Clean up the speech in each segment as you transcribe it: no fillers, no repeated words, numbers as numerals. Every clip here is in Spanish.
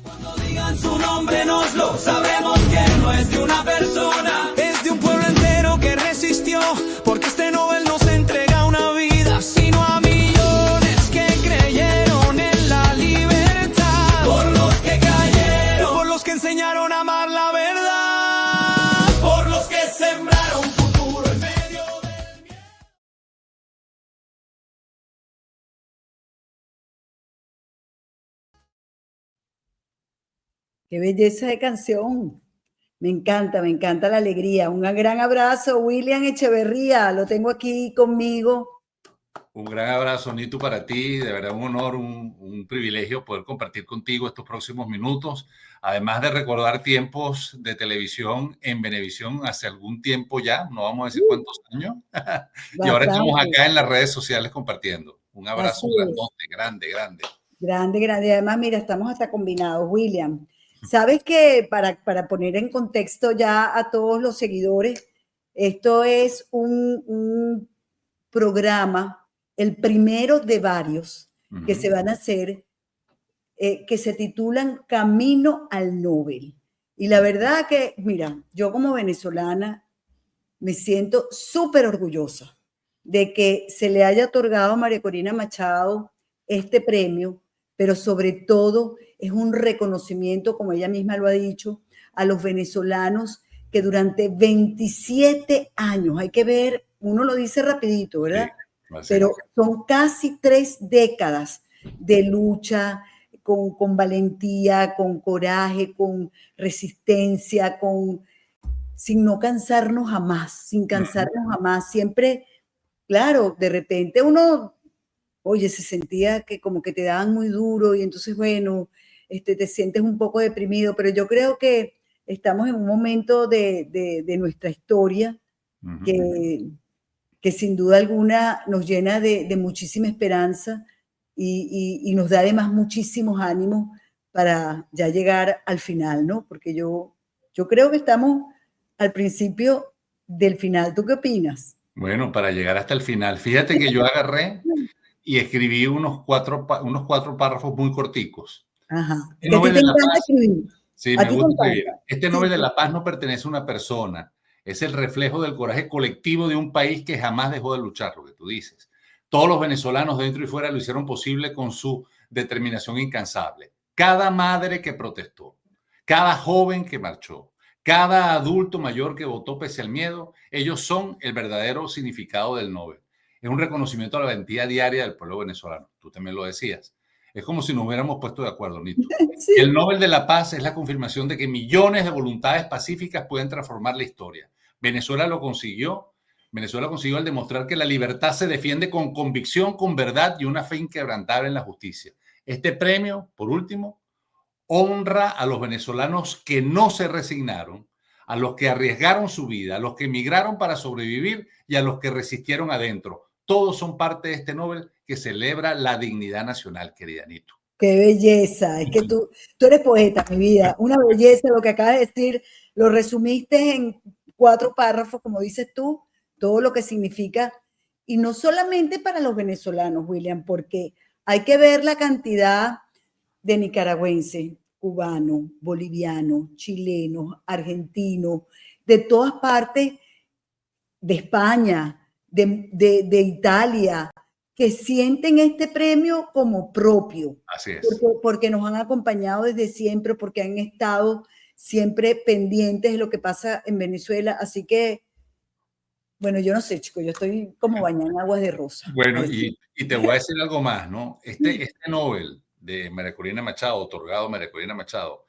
Cuando digan su nombre nos lo sabremos que no es de una persona, es de un pueblo entero que resistió, porque este Nobel no se entrega a una vida, sino a millones que creyeron en la libertad, por los que cayeron, por los que enseñaron a amar la verdad, por los que sembraron futuro en medio del miedo. Qué belleza de canción. Me encanta la alegría. Un gran abrazo, William Echeverría. Lo tengo aquí conmigo. Un gran abrazo, Nitu, para ti. De verdad, un honor, un privilegio poder compartir contigo estos próximos minutos. Además de recordar tiempos de televisión en Venevisión hace algún tiempo ya, no vamos a decir cuántos años. Y ahora estamos acá en las redes sociales compartiendo. Un abrazo grandote, grande, grande. Grande, grande. Además, mira, estamos hasta combinados, William. Sabes que para poner en contexto ya a todos los seguidores, esto es un programa, el primero de varios que se van a hacer, que se titulan Camino al Nobel. Y la verdad que, mira, yo como venezolana me siento súper orgullosa de que se le haya otorgado a María Corina Machado este premio, pero sobre todo es un reconocimiento, como ella misma lo ha dicho, a los venezolanos que durante 27 años, hay que ver, uno lo dice rapidito, ¿verdad? Sí, pero son casi 3 décadas de lucha con valentía, con coraje, con resistencia, sin no cansarnos jamás, sin cansarnos jamás. Siempre, claro, de repente uno, oye, se sentía que como que te daban muy duro y entonces, bueno, te sientes un poco deprimido, pero yo creo que estamos en un momento de nuestra historia que sin duda alguna nos llena de muchísima esperanza y nos da además muchísimos ánimos para ya llegar al final, ¿no? Porque yo creo que estamos al principio del final. ¿Tú qué opinas? Bueno, para llegar hasta el final, fíjate que yo agarré y escribí unos cuatro párrafos muy corticos. Ajá. Que a ti te encanta escribir. Sí, me gusta escribir. Este Nobel de la Paz no pertenece a una persona, es el reflejo del coraje colectivo de un país que jamás dejó de luchar, lo que tú dices. Todos los venezolanos dentro y fuera lo hicieron posible con su determinación incansable. Cada madre que protestó, cada joven que marchó, cada adulto mayor que votó pese al miedo, ellos son el verdadero significado del Nobel. Es un reconocimiento a la valentía diaria del pueblo venezolano. Tú también lo decías. Es como si nos hubiéramos puesto de acuerdo, Nito. Sí. El Nobel de la Paz es la confirmación de que millones de voluntades pacíficas pueden transformar la historia. Venezuela lo consiguió. Venezuela consiguió al demostrar que la libertad se defiende con convicción, con verdad y una fe inquebrantable en la justicia. Este premio, por último, honra a los venezolanos que no se resignaron, a los que arriesgaron su vida, a los que emigraron para sobrevivir y a los que resistieron adentro. Todos son parte de este Nobel que celebra la dignidad nacional, querida Nitu. ¡Qué belleza! Es que tú eres poeta, mi vida. Una belleza lo que acabas de decir. Lo resumiste en 4 párrafos, como dices tú, todo lo que significa. Y no solamente para los venezolanos, William, porque hay que ver la cantidad de nicaragüenses, cubanos, bolivianos, chilenos, argentinos, de todas partes, de España, de Italia, que sienten este premio como propio. Así es. Porque nos han acompañado desde siempre, porque han estado siempre pendientes de lo que pasa en Venezuela. Así que, bueno, yo no sé, chicos, yo estoy como bañada en aguas de rosa. Bueno, y te voy a decir algo más, ¿no? Este Nobel de María Corina Machado, otorgado a María Corina Machado,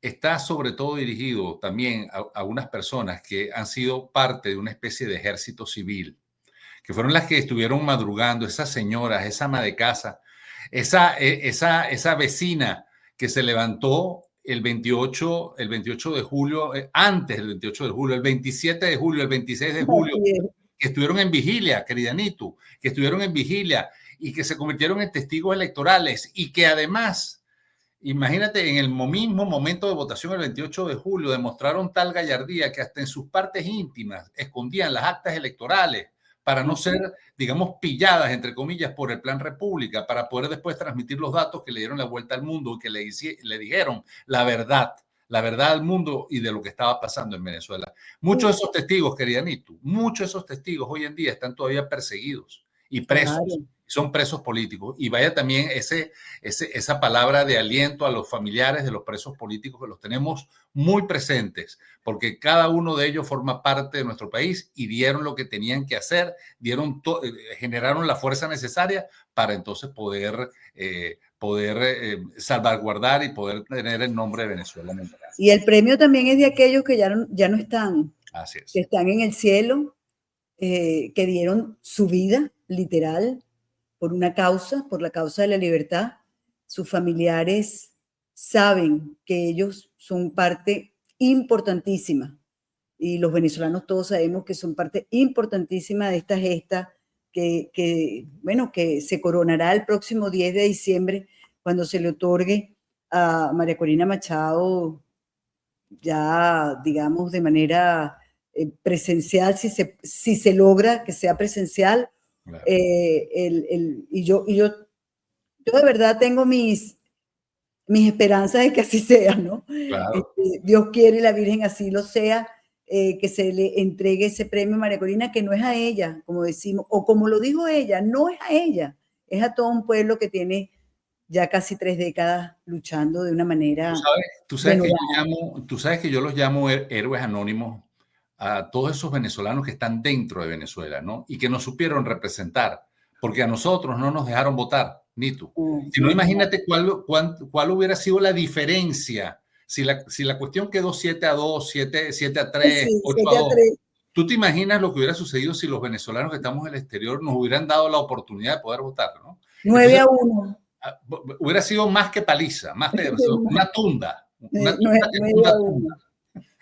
está sobre todo dirigido también a unas personas que han sido parte de una especie de ejército civil, que fueron las que estuvieron madrugando, esas señoras, esa ama de casa, esa vecina que se levantó el 28 de julio, antes del 28 de julio, el 27 de julio, el 26 de julio, que estuvieron en vigilia, querida Nitu, que estuvieron en vigilia y que se convirtieron en testigos electorales y que además, imagínate, en el mismo momento de votación, el 28 de julio, demostraron tal gallardía que hasta en sus partes íntimas escondían las actas electorales para no ser, digamos, pilladas, entre comillas, por el Plan República, para poder después transmitir los datos que le dieron la vuelta al mundo y que le dijeron la verdad al mundo y de lo que estaba pasando en Venezuela. Muchos de esos testigos, querida Nitu, muchos de esos testigos hoy en día están todavía perseguidos y presos. Claro. Son presos políticos. Y vaya también esa palabra de aliento a los familiares de los presos políticos, que los tenemos muy presentes, porque cada uno de ellos forma parte de nuestro país y dieron lo que tenían que hacer, generaron la fuerza necesaria para entonces poder salvaguardar y poder tener el nombre de Venezuela en el país. Y el premio también es de aquellos que ya no están, así es, que están en el cielo, que dieron su vida, literal, por una causa, por la causa de la libertad. Sus familiares saben que ellos son parte importantísima, y los venezolanos todos sabemos que son parte importantísima de esta gesta que se coronará el próximo 10 de diciembre, cuando se le otorgue a María Corina Machado, ya digamos de manera presencial, si se logra que sea presencial. Claro. Y yo de verdad tengo mis esperanzas de que así sea, ¿no? Claro. Dios quiere y la Virgen así lo sea, que se le entregue ese premio a María Corina, que no es a ella, como decimos, o como lo dijo ella, no es a ella, es a todo un pueblo que tiene ya casi 3 décadas luchando de una manera... Tú sabes que yo los llamo héroes anónimos a todos esos venezolanos que están dentro de Venezuela, ¿no? Y que nos supieron representar, porque a nosotros no nos dejaron votar, Nitu. Si no, imagínate cuál hubiera sido la diferencia si la cuestión quedó 7-2, 7-3, sí, 8-2. ¿Tú te imaginas lo que hubiera sucedido si los venezolanos que estamos en el exterior nos hubieran dado la oportunidad de poder votar, ¿no? 9-1. Hubiera sido más que paliza, una tunda. Una tunda.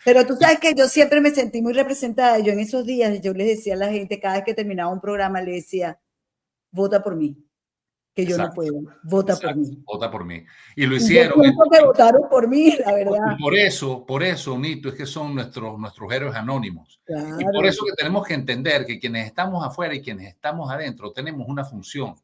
Pero tú sabes que yo siempre me sentí muy representada. Yo en esos días, yo les decía a la gente, cada vez que terminaba un programa, le decía, vota por mí, que yo no puedo, vota por mí. Vota por mí. Y lo hicieron. Yo que votaron por mí, la verdad. Por eso, Nito, es que son nuestros héroes anónimos. Claro. Y por eso que tenemos que entender que quienes estamos afuera y quienes estamos adentro tenemos una función,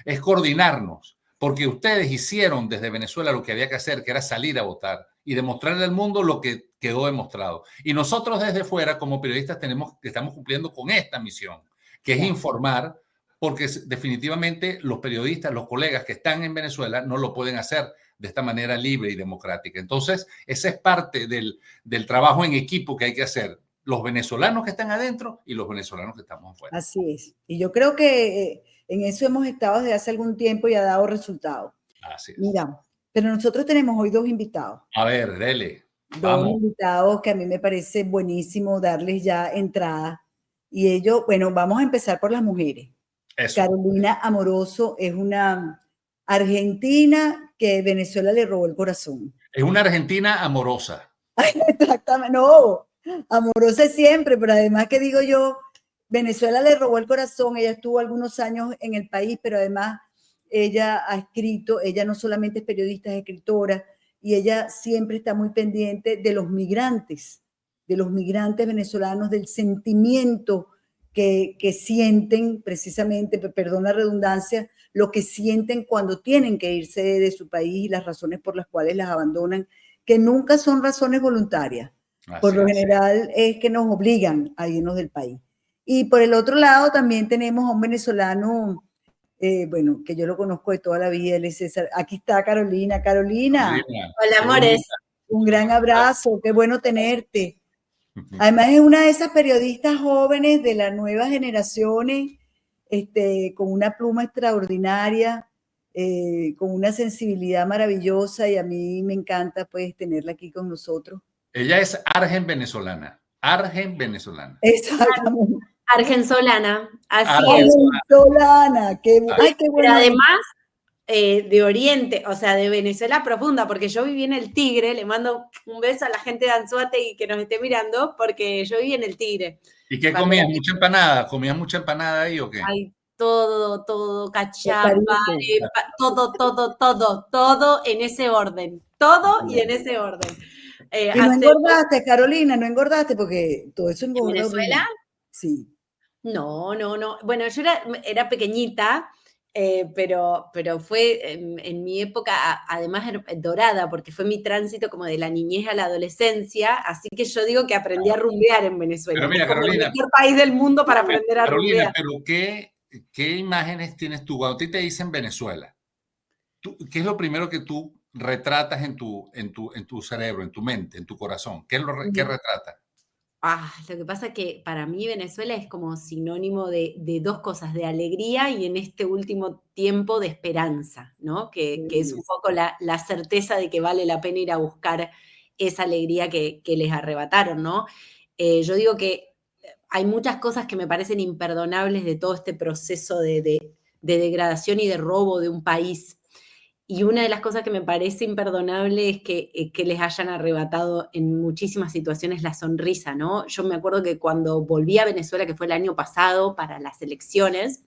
es coordinarnos. Porque ustedes hicieron desde Venezuela lo que había que hacer, que era salir a votar y demostrarle al mundo lo que quedó demostrado. Y nosotros desde fuera, como periodistas, estamos cumpliendo con esta misión, que es informar, porque definitivamente los periodistas, los colegas que están en Venezuela, no lo pueden hacer de esta manera libre y democrática. Entonces, esa es parte del trabajo en equipo que hay que hacer. Los venezolanos que están adentro y los venezolanos que estamos afuera. Así es. Y yo creo que en eso hemos estado desde hace algún tiempo y ha dado resultados. Así es. Mira, pero nosotros tenemos hoy 2 invitados. A ver, dele. Vamos. 2 invitados que a mí me parece buenísimo darles ya entrada. Y ellos, bueno, vamos a empezar por las mujeres. Eso. Carolina Amoroso es una argentina que Venezuela le robó el corazón. Es una argentina amorosa. Exactamente, no, amorosa siempre, pero además que digo yo, Venezuela le robó el corazón. Ella estuvo algunos años en el país, pero además ella ha escrito, ella no solamente es periodista, es escritora, y ella siempre está muy pendiente de los migrantes venezolanos, del sentimiento que sienten precisamente, perdón la redundancia, lo que sienten cuando tienen que irse de su país y las razones por las cuales las abandonan, que nunca son razones voluntarias. Por lo general es que nos obligan a irnos del país. Y por el otro lado también tenemos a un venezolano, bueno, que yo lo conozco de toda la vida, él es César. Aquí está Carolina. Carolina. Hola, amores. Un gran abrazo, qué bueno tenerte. Además es una de esas periodistas jóvenes de las nuevas generaciones, con una pluma extraordinaria, con una sensibilidad maravillosa, y a mí me encanta pues tenerla aquí con nosotros. Ella es argen venezolana. Exactamente. Argensolana, así Argensolana, qué bueno. Pero además de Oriente, o sea, de Venezuela profunda, porque yo viví en el Tigre. Le mando un beso a la gente de Anzoátegui que nos esté mirando, porque yo viví en el Tigre. ¿Y qué comías? ¿Mucha empanada? ¿Comías mucha empanada ahí o qué? Ay, todo, cachapa, todo en ese orden. Todo y en ese orden. Y no engordaste, Carolina, no engordaste, porque todo eso engorda. ¿En Venezuela? Sí. No, no, no. Bueno, yo era pequeñita, pero fue en mi época, además dorada, porque fue mi tránsito como de la niñez a la adolescencia, así que yo digo que aprendí a rumbear en Venezuela, Pero que es mira, como el Carolina, mejor país del mundo para aprender a Carolina, rumbear. pero ¿qué imágenes tienes tú? Cuando a ti te dicen Venezuela, ¿qué es lo primero que tú retratas en tu cerebro, en tu mente, en tu corazón? ¿Qué retratas? Lo que pasa es que para mí Venezuela es como sinónimo de dos cosas, de alegría y en este último tiempo de esperanza, ¿no? Que es un poco la certeza de que vale la pena ir a buscar esa alegría que les arrebataron, ¿no? Yo digo que hay muchas cosas que me parecen imperdonables de todo este proceso de degradación y de robo de un país. Y una de las cosas que me parece imperdonable es que les hayan arrebatado en muchísimas situaciones la sonrisa, ¿no? Yo me acuerdo que cuando volví a Venezuela, que fue el año pasado para las elecciones,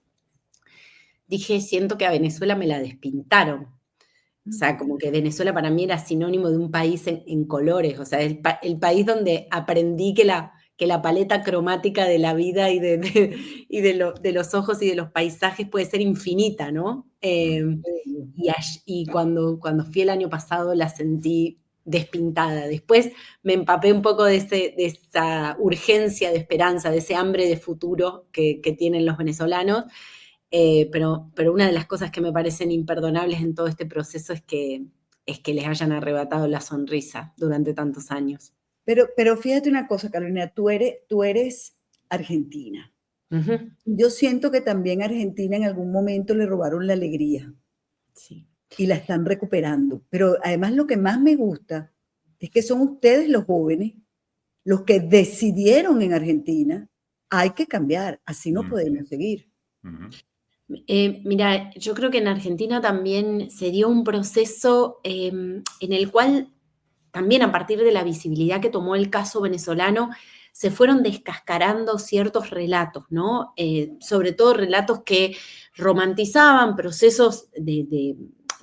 dije, siento que a Venezuela me la despintaron. O sea, como que Venezuela para mí era sinónimo de un país en colores, o sea, el país donde aprendí que la paleta cromática de la vida y de los ojos y de los paisajes puede ser infinita, ¿no? Y cuando fui el año pasado la sentí despintada. Después me empapé un poco de esa urgencia de esperanza, de ese hambre de futuro que tienen los venezolanos. Pero una de las cosas que me parecen imperdonables en todo este proceso es que les hayan arrebatado la sonrisa durante tantos años. Pero fíjate una cosa, Carolina, tú eres argentina. Ujú. Yo siento que también a Argentina en algún momento le robaron la alegría Sí. y la están recuperando. Pero además lo que más me gusta es que son ustedes los jóvenes los que decidieron en Argentina, hay que cambiar, así no podemos seguir. Mira, yo creo que en Argentina también se dio un proceso en el cual también a partir de la visibilidad que tomó el caso venezolano, se fueron descascarando ciertos relatos, ¿no? Sobre todo relatos que romantizaban procesos de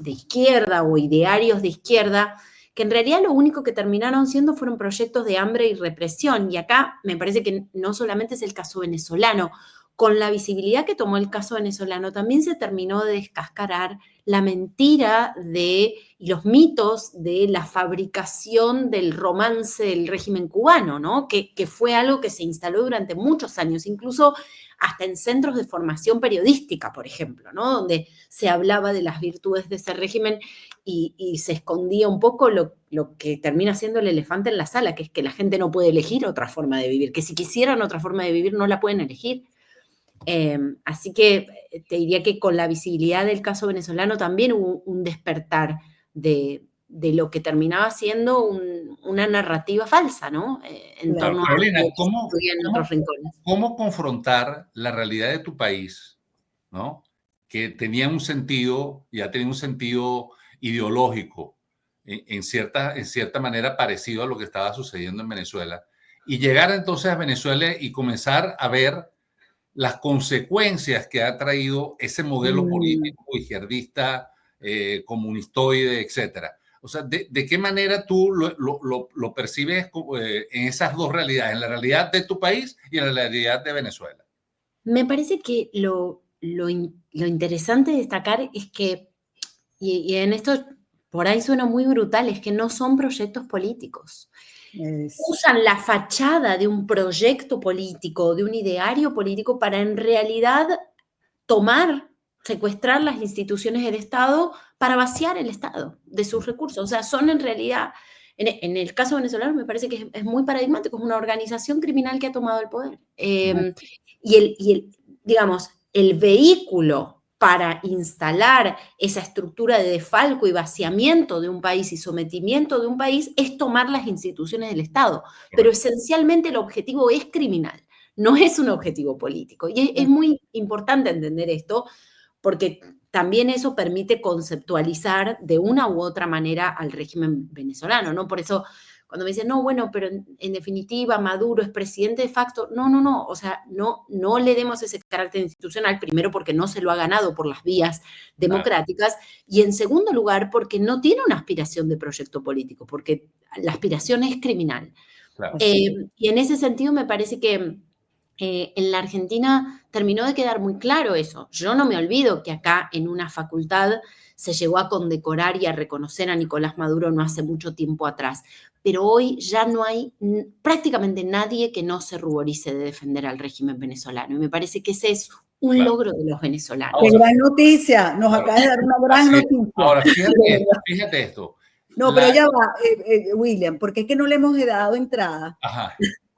izquierda o idearios de izquierda, que en realidad lo único que terminaron siendo fueron proyectos de hambre y represión. Y acá me parece que no solamente es el caso venezolano, con la visibilidad que tomó el caso venezolano, también se terminó de descascarar la mentira y los mitos de la fabricación del romance del régimen cubano, ¿no? Que fue algo que se instaló durante muchos años, incluso hasta en centros de formación periodística, por ejemplo, ¿no? Donde se hablaba de las virtudes de ese régimen y se escondía un poco lo que termina siendo el elefante en la sala, que es que la gente no puede elegir otra forma de vivir, que si quisieran otra forma de vivir no la pueden elegir. Así que te diría que con la visibilidad del caso venezolano también hubo un despertar de lo que terminaba siendo una narrativa falsa, ¿no? En Claro. torno a Carolina, lo que se construía en otros rincones. ¿cómo confrontar la realidad de tu país, ¿no? Que tenía un sentido, ya tenía un sentido ideológico, en cierta manera parecido a lo que estaba sucediendo en Venezuela, y llegar entonces a Venezuela y comenzar a ver las consecuencias que ha traído ese modelo político izquierdista, comunistoide, etcétera? O sea, ¿de qué manera tú lo percibes en esas dos realidades, en la realidad de tu país y en la realidad de Venezuela? Me parece que lo interesante de destacar es que, y en esto por ahí suena muy brutal, es que no son proyectos políticos. Usan la fachada de un proyecto político, de un ideario político, para en realidad secuestrar las instituciones del Estado para vaciar el Estado de sus recursos. O sea, son en realidad, en el caso venezolano me parece que es muy paradigmático, es una organización criminal que ha tomado el poder. Digamos, el vehículo para instalar esa estructura de defalco y vaciamiento de un país y sometimiento de un país es tomar las instituciones del Estado. Pero esencialmente el objetivo es criminal, no es un objetivo político. Y es muy importante entender esto porque también eso permite conceptualizar de una u otra manera al régimen venezolano, ¿no? Por eso cuando me dicen, no, bueno, pero en definitiva Maduro es presidente de facto, no, o sea, no le demos ese carácter institucional, primero porque no se lo ha ganado por las vías democráticas, y en segundo lugar porque no tiene una aspiración de proyecto político, porque la aspiración es criminal. Claro. Y en ese sentido me parece que en la Argentina terminó de quedar muy claro eso. Yo no me olvido que acá en una facultad se llegó a condecorar y a reconocer a Nicolás Maduro no hace mucho tiempo atrás, pero hoy ya no hay prácticamente nadie que no se ruborice de defender al régimen venezolano, y me parece que ese es un logro de los venezolanos. ¡Qué gran noticia! Nos acabas de dar una gran noticia. Ahora, fíjate esto. No, pero ya va, William, porque es que no le hemos dado entrada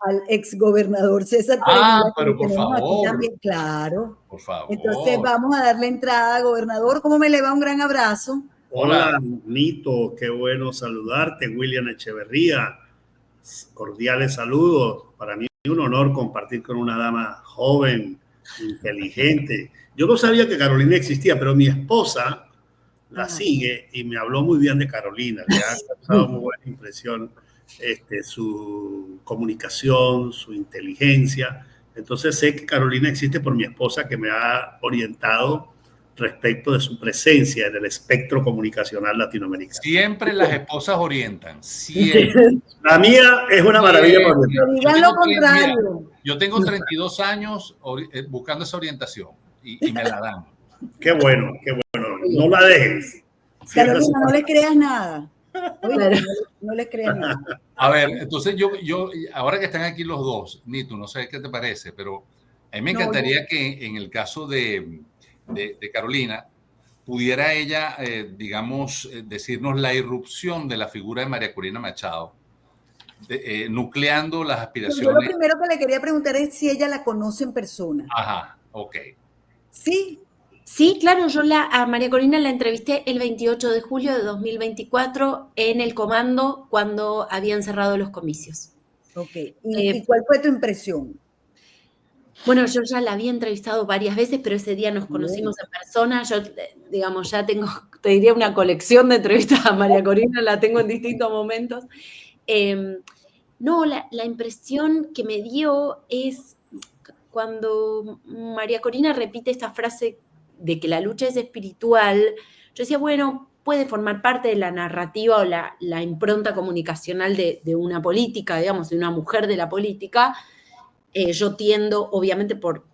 al exgobernador César Pérez. Pero por favor. También, claro. Por favor. Entonces vamos a darle entrada, gobernador. ¿Cómo me le va? Un gran abrazo. Hola, Nito, qué bueno saludarte, William Echeverría. Cordiales saludos. Para mí es un honor compartir con una dama joven, inteligente. Yo no sabía que Carolina existía, pero mi esposa la sigue y me habló muy bien de Carolina. Le ha causado muy buena impresión su comunicación, su inteligencia. Entonces sé que Carolina existe por mi esposa, que me ha orientado respecto de su presencia en el espectro comunicacional latinoamericano. Siempre las esposas orientan, siempre. La mía es una maravilla. Digan lo contrario. Yo tengo 32 años buscando esa orientación y me la dan. Qué bueno, qué bueno. No la dejes. Carolina, no le creas nada. Oye, no le creas nada. A ver, entonces yo, ahora que están aquí los dos, Nito, no sé qué te parece, pero a mí me encantaría que en el caso de Carolina, pudiera ella, digamos, decirnos la irrupción de la figura de María Corina Machado, nucleando las aspiraciones. Yo lo primero que le quería preguntar es si ella la conoce en persona. Ajá, ok. Sí. Sí, claro, yo a María Corina la entrevisté el 28 de julio de 2024 en el Comando cuando habían cerrado los comicios. Ok, ¿y cuál fue tu impresión? Bueno, yo ya la había entrevistado varias veces, pero ese día nos conocimos en persona. Yo, digamos, ya tengo, te diría, una colección de entrevistas a María Corina, la tengo en distintos momentos. No, la impresión que me dio es cuando María Corina repite esta frase de que la lucha es espiritual. Yo decía, bueno, puede formar parte de la narrativa o la impronta comunicacional de una política, digamos, de una mujer de la política. Yo tiendo, obviamente, por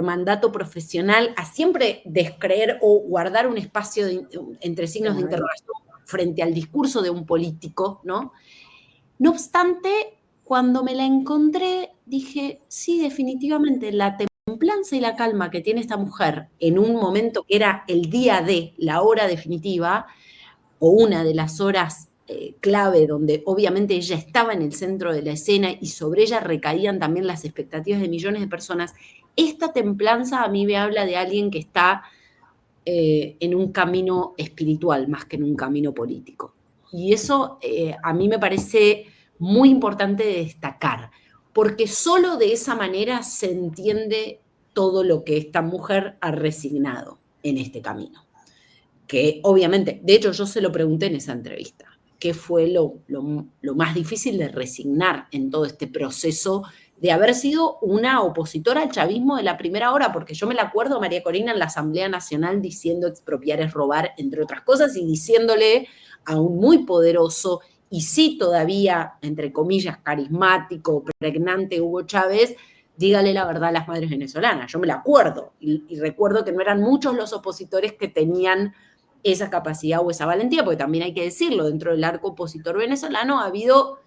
mandato profesional, a siempre descreer o guardar un espacio entre signos de interrogación frente al discurso de un político, ¿no? No obstante, cuando me la encontré, dije, sí, definitivamente, la templanza y la calma que tiene esta mujer en un momento que era el día de, la hora definitiva, o una de las horas clave, donde obviamente ella estaba en el centro de la escena y sobre ella recaían también las expectativas de millones de personas. Esta templanza a mí me habla de alguien que está en un camino espiritual más que en un camino político. Y eso a mí me parece muy importante de destacar, porque solo de esa manera se entiende todo lo que esta mujer ha resignado en este camino. Que obviamente, de hecho yo se lo pregunté en esa entrevista, ¿qué fue lo más difícil de resignar en todo este proceso de haber sido una opositora al chavismo de la primera hora? Porque yo me la acuerdo a María Corina en la Asamblea Nacional diciendo expropiar es robar, entre otras cosas, y diciéndole a un muy poderoso y sí todavía, entre comillas, carismático, pregnante Hugo Chávez, dígale la verdad a las madres venezolanas. Yo me la acuerdo y recuerdo que no eran muchos los opositores que tenían esa capacidad o esa valentía, porque también hay que decirlo, dentro del arco opositor venezolano ha habido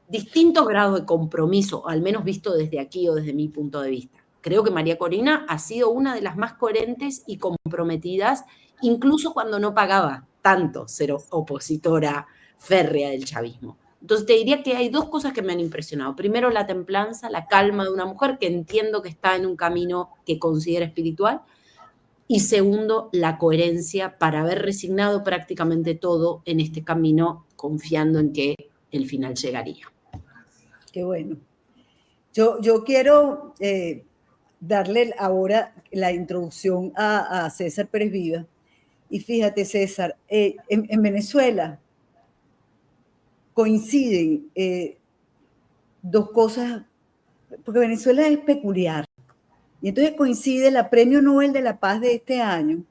distintos grados de compromiso, al menos visto desde aquí o desde mi punto de vista. Creo que María Corina ha sido una de las más coherentes y comprometidas, incluso cuando no pagaba tanto ser opositora férrea del chavismo. Entonces te diría que hay dos cosas que me han impresionado. Primero, la templanza, la calma de una mujer que entiendo que está en un camino que considera espiritual. Y segundo, la coherencia para haber resignado prácticamente todo en este camino, confiando en que el final llegaría. Qué bueno. Yo quiero darle ahora la introducción a César Pérez Viva. Y fíjate, César, en Venezuela coinciden dos cosas, porque Venezuela es peculiar. Y entonces coincide la Premio Nobel de la Paz de este año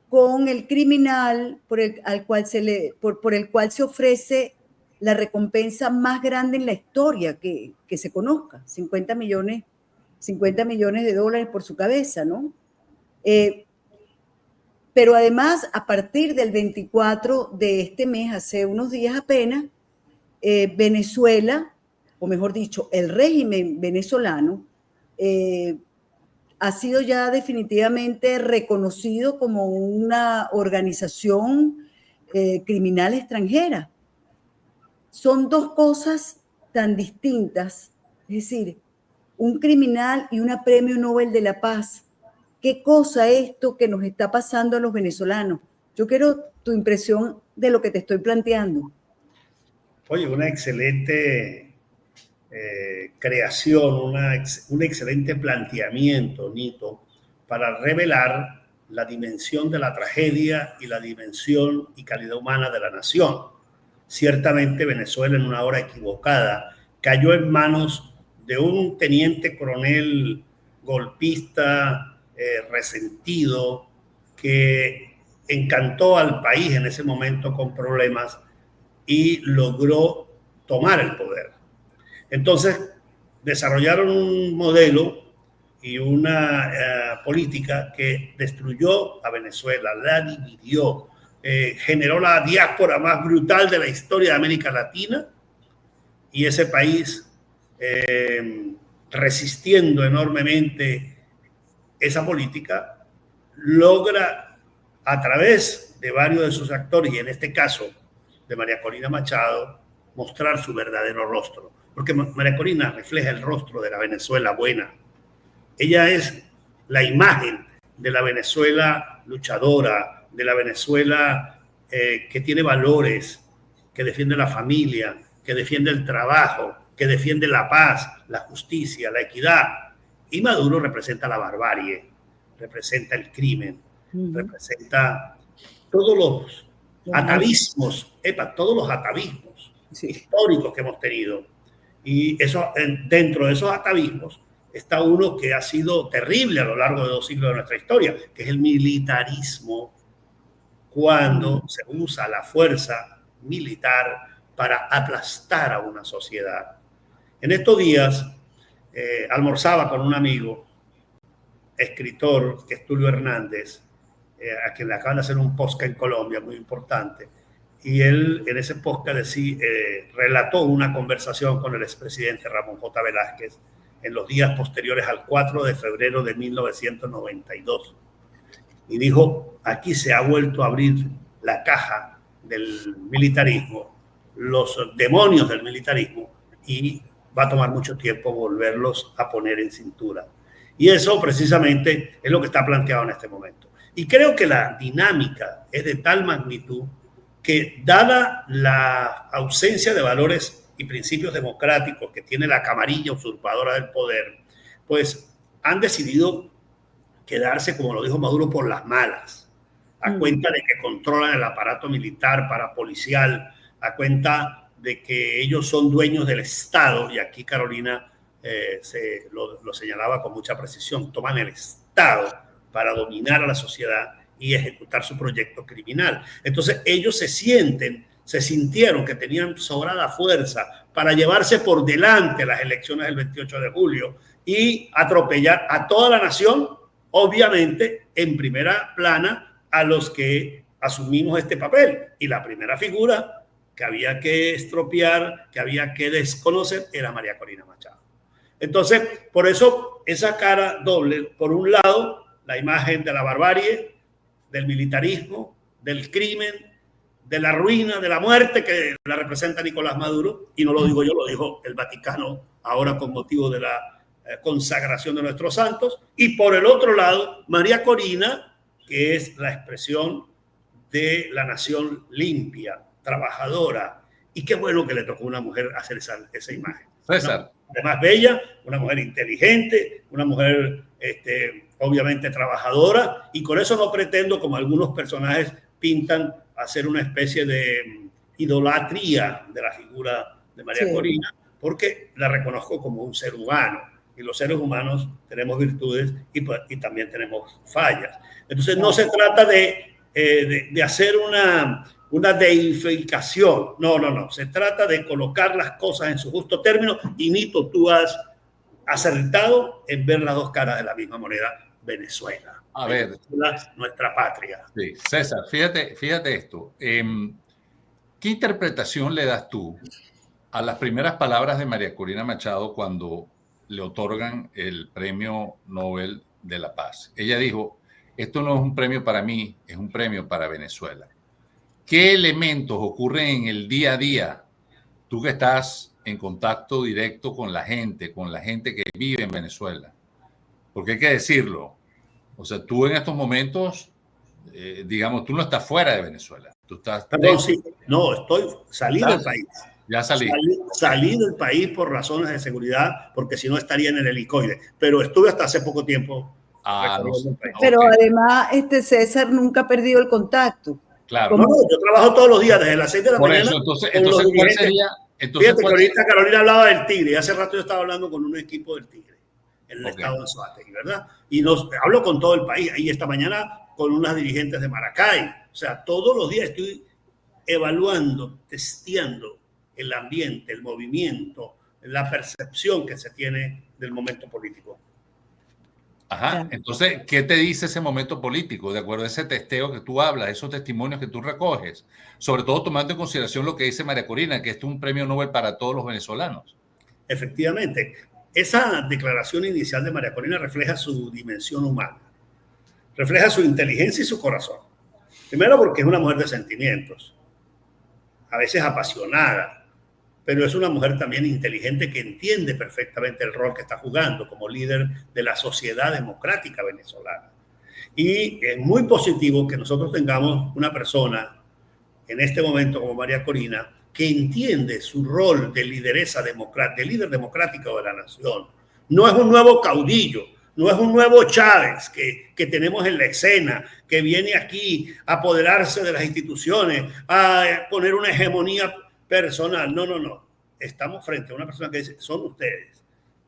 con el criminal por el cual se ofrece la recompensa más grande en la historia que se conozca, 50 millones de dólares por su cabeza, ¿no? Pero además, a partir del 24 de este mes, hace unos días apenas, Venezuela, o mejor dicho, el régimen venezolano, ha sido ya definitivamente reconocido como una organización criminal extranjera. Son dos cosas tan distintas, es decir, un criminal y una premio Nobel de la Paz. ¿Qué cosa esto que nos está pasando a los venezolanos? Yo quiero tu impresión de lo que te estoy planteando. Oye, una excelente creación, un excelente planteamiento, Nito, para revelar la dimensión de la tragedia y la dimensión y calidad humana de la nación. Ciertamente Venezuela, en una hora equivocada, cayó en manos de un teniente coronel golpista, resentido, que encantó al país en ese momento con problemas y logró tomar el poder. Entonces, desarrollaron un modelo y una política que destruyó a Venezuela, la dividió, generó la diáspora más brutal de la historia de América Latina, y ese país, resistiendo enormemente esa política, logra a través de varios de sus actores, y en este caso de María Corina Machado, mostrar su verdadero rostro, porque María Corina refleja el rostro de la Venezuela buena. Ella es la imagen de la Venezuela luchadora, de la Venezuela que tiene valores, que defiende la familia, que defiende el trabajo, que defiende la paz, la justicia, la equidad. Y Maduro representa la barbarie, representa el crimen, representa todos los atavismos, históricos que hemos tenido. Y eso, dentro de esos atavismos está uno que ha sido terrible a lo largo de 2 siglos de nuestra historia, que es el militarismo, cuando se usa la fuerza militar para aplastar a una sociedad. En estos días almorzaba con un amigo, escritor, que es Tulio Hernández, a quien le acaban de hacer un podcast en Colombia muy importante, y él en ese podcast relató una conversación con el expresidente Ramón J. Velázquez en los días posteriores al 4 de febrero de 1992. Y dijo, aquí se ha vuelto a abrir la caja del militarismo, los demonios del militarismo, y va a tomar mucho tiempo volverlos a poner en cintura. Y eso precisamente es lo que está planteado en este momento. Y creo que la dinámica es de tal magnitud que, dada la ausencia de valores y principios democráticos que tiene la camarilla usurpadora del poder, pues han decidido quedarse, como lo dijo Maduro, por las malas, a cuenta de que controlan el aparato militar, parapolicial, a cuenta de que ellos son dueños del Estado, y aquí Carolina lo señalaba con mucha precisión, toman el Estado para dominar a la sociedad y ejecutar su proyecto criminal. Entonces ellos se sintieron que tenían sobrada fuerza para llevarse por delante las elecciones del 28 de julio y atropellar a toda la nación, obviamente en primera plana a los que asumimos este papel. Y la primera figura que había que estropear, que había que desconocer, era María Corina Machado. Entonces, por eso esa cara doble, por un lado, la imagen de la barbarie, del militarismo, del crimen, de la ruina, de la muerte que la representa Nicolás Maduro, y no lo digo yo, lo dijo el Vaticano ahora con motivo de la consagración de nuestros santos, y por el otro lado, María Corina, que es la expresión de la nación limpia, trabajadora, y qué bueno que le tocó a una mujer hacer esa imagen. César. Además bella, una mujer inteligente, una mujer obviamente trabajadora, y con eso no pretendo, como algunos personajes pintan, hacer una especie de idolatría de la figura de María Corina, porque la reconozco como un ser humano, y los seres humanos tenemos virtudes y también tenemos fallas. Entonces no se trata de hacer una deificación. No, no, no. Se trata de colocar las cosas en su justo término. Y Nito, tú has acertado en ver las dos caras de la misma moneda. Venezuela. A ver. Venezuela, nuestra patria. Sí, César, fíjate esto. ¿Qué interpretación le das tú a las primeras palabras de María Corina Machado cuando le otorgan el Premio Nobel de la Paz? Ella dijo, esto no es un premio para mí, es un premio para Venezuela. ¿Qué elementos ocurren en el día a día? Tú que estás en contacto directo con la gente que vive en Venezuela. Porque hay que decirlo. O sea, tú en estos momentos, digamos, tú no estás fuera de Venezuela. Tú estás... Perdón, sí. No, salí del país. Ya salí. Salí del país por razones de seguridad, porque si no estaría en el helicoide. Pero estuve hasta hace poco tiempo. No sé. Pero además, César nunca ha perdido el contacto. Claro. No, yo trabajo todos los días, desde las 6 de la por mañana. Eso, entonces ¿cuál sería? Fíjate que ahorita Carolina hablaba del Tigre, y hace rato yo estaba hablando con un equipo del Tigre, en el estado de Anzoátegui, ¿verdad? Y hablo con todo el país, y esta mañana con unas dirigentes de Maracay. O sea, todos los días estoy evaluando, testeando el ambiente, el movimiento, la percepción que se tiene del momento político. Ajá, entonces, ¿qué te dice ese momento político? De acuerdo a ese testeo que tú hablas, esos testimonios que tú recoges, sobre todo tomando en consideración lo que dice María Corina, que esto es un premio Nobel para todos los venezolanos. Efectivamente, esa declaración inicial de María Corina refleja su dimensión humana, refleja su inteligencia y su corazón. Primero porque es una mujer de sentimientos, a veces apasionada, pero es una mujer también inteligente que entiende perfectamente el rol que está jugando como líder de la sociedad democrática venezolana. Y es muy positivo que nosotros tengamos una persona en este momento como María Corina que entiende su rol de lideresa democrática, de líder democrático de la nación. No es un nuevo caudillo, no es un nuevo Chávez que tenemos en la escena, que viene aquí a apoderarse de las instituciones, a poner una hegemonía personal. No, no, no. Estamos frente a una persona que dice, son ustedes,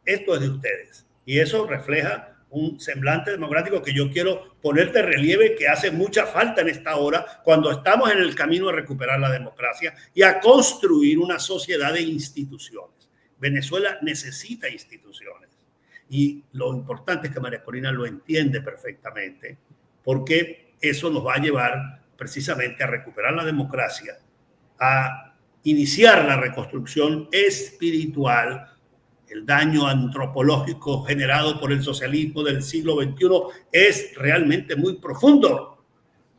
esto es de ustedes. Y eso refleja un semblante democrático que yo quiero poner de relieve, que hace mucha falta en esta hora, cuando estamos en el camino a recuperar la democracia y a construir una sociedad de instituciones. Venezuela necesita instituciones. Y lo importante es que María Corina lo entiende perfectamente, porque eso nos va a llevar precisamente a recuperar la democracia, a iniciar la reconstrucción espiritual. El daño antropológico generado por el socialismo del siglo XXI es realmente muy profundo.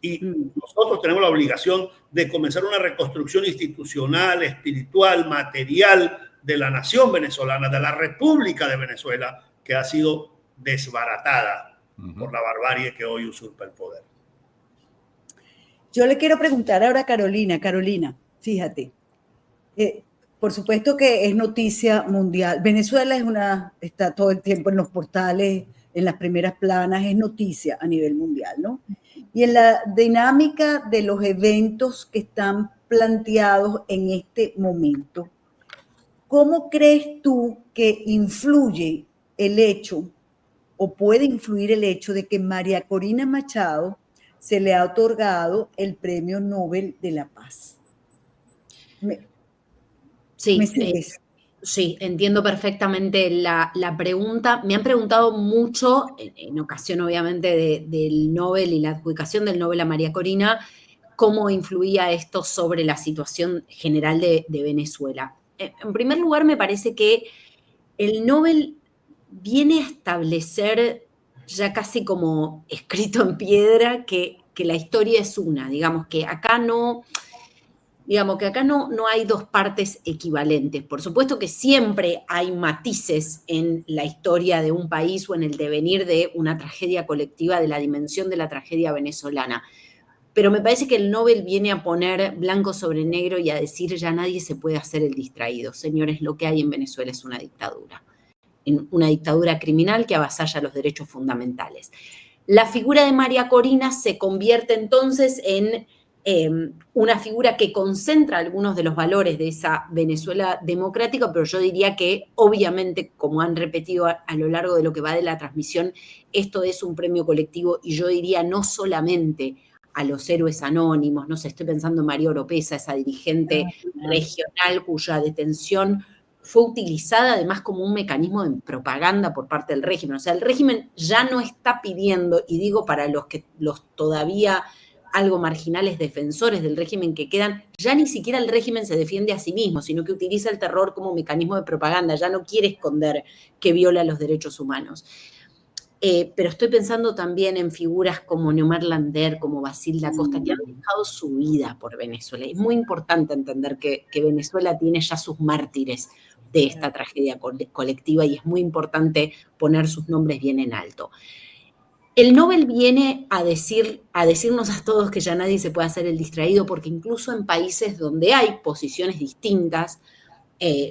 Y nosotros tenemos la obligación de comenzar una reconstrucción institucional, espiritual, material de la nación venezolana, de la República de Venezuela, que ha sido desbaratada por la barbarie que hoy usurpa el poder. Yo le quiero preguntar ahora a Carolina. Carolina, fíjate, por supuesto que es noticia mundial. Venezuela está todo el tiempo en los portales, en las primeras planas, es noticia a nivel mundial, ¿no? Y en la dinámica de los eventos que están planteados en este momento, ¿cómo crees tú que influye el hecho, o puede influir el hecho de que María Corina Machado se le ha otorgado el Premio Nobel de la Paz? Sí, entiendo perfectamente la pregunta. Me han preguntado mucho, en ocasión obviamente del Nobel y la adjudicación del Nobel a María Corina, cómo influía esto sobre la situación general de Venezuela. En primer lugar, me parece que el Nobel viene a establecer ya casi como escrito en piedra que la historia es una, digamos que acá no hay dos partes equivalentes. Por supuesto que siempre hay matices en la historia de un país o en el devenir de una tragedia colectiva de la dimensión de la tragedia venezolana. Pero me parece que el Nobel viene a poner blanco sobre negro y a decir ya nadie se puede hacer el distraído. Señores, lo que hay en Venezuela es una dictadura. Una dictadura criminal que avasalla los derechos fundamentales. La figura de María Corina se convierte entonces en una figura que concentra algunos de los valores de esa Venezuela democrática, pero yo diría que obviamente, como han repetido a lo largo de lo que va de la transmisión, esto es un premio colectivo y yo diría no solamente a los héroes anónimos, no sé, estoy pensando en María Oropesa, esa dirigente regional cuya detención fue utilizada además como un mecanismo de propaganda por parte del régimen. O sea, el régimen ya no está pidiendo, y digo para los todavía algo marginales defensores del régimen que quedan, ya ni siquiera el régimen se defiende a sí mismo, sino que utiliza el terror como mecanismo de propaganda, ya no quiere esconder que viola los derechos humanos. Pero estoy pensando también en figuras como Neomar Lander, como Basil da Costa, que han dejado su vida por Venezuela. Es muy importante entender que Venezuela tiene ya sus mártires de esta tragedia colectiva y es muy importante poner sus nombres bien en alto. El Nobel viene a decirnos a todos que ya nadie se puede hacer el distraído, porque incluso en países donde hay posiciones distintas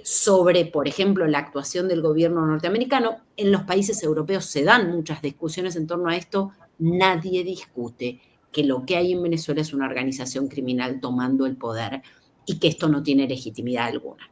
sobre, por ejemplo, la actuación del gobierno norteamericano, en los países europeos se dan muchas discusiones en torno a esto. Nadie discute que lo que hay en Venezuela es una organización criminal tomando el poder y que esto no tiene legitimidad alguna.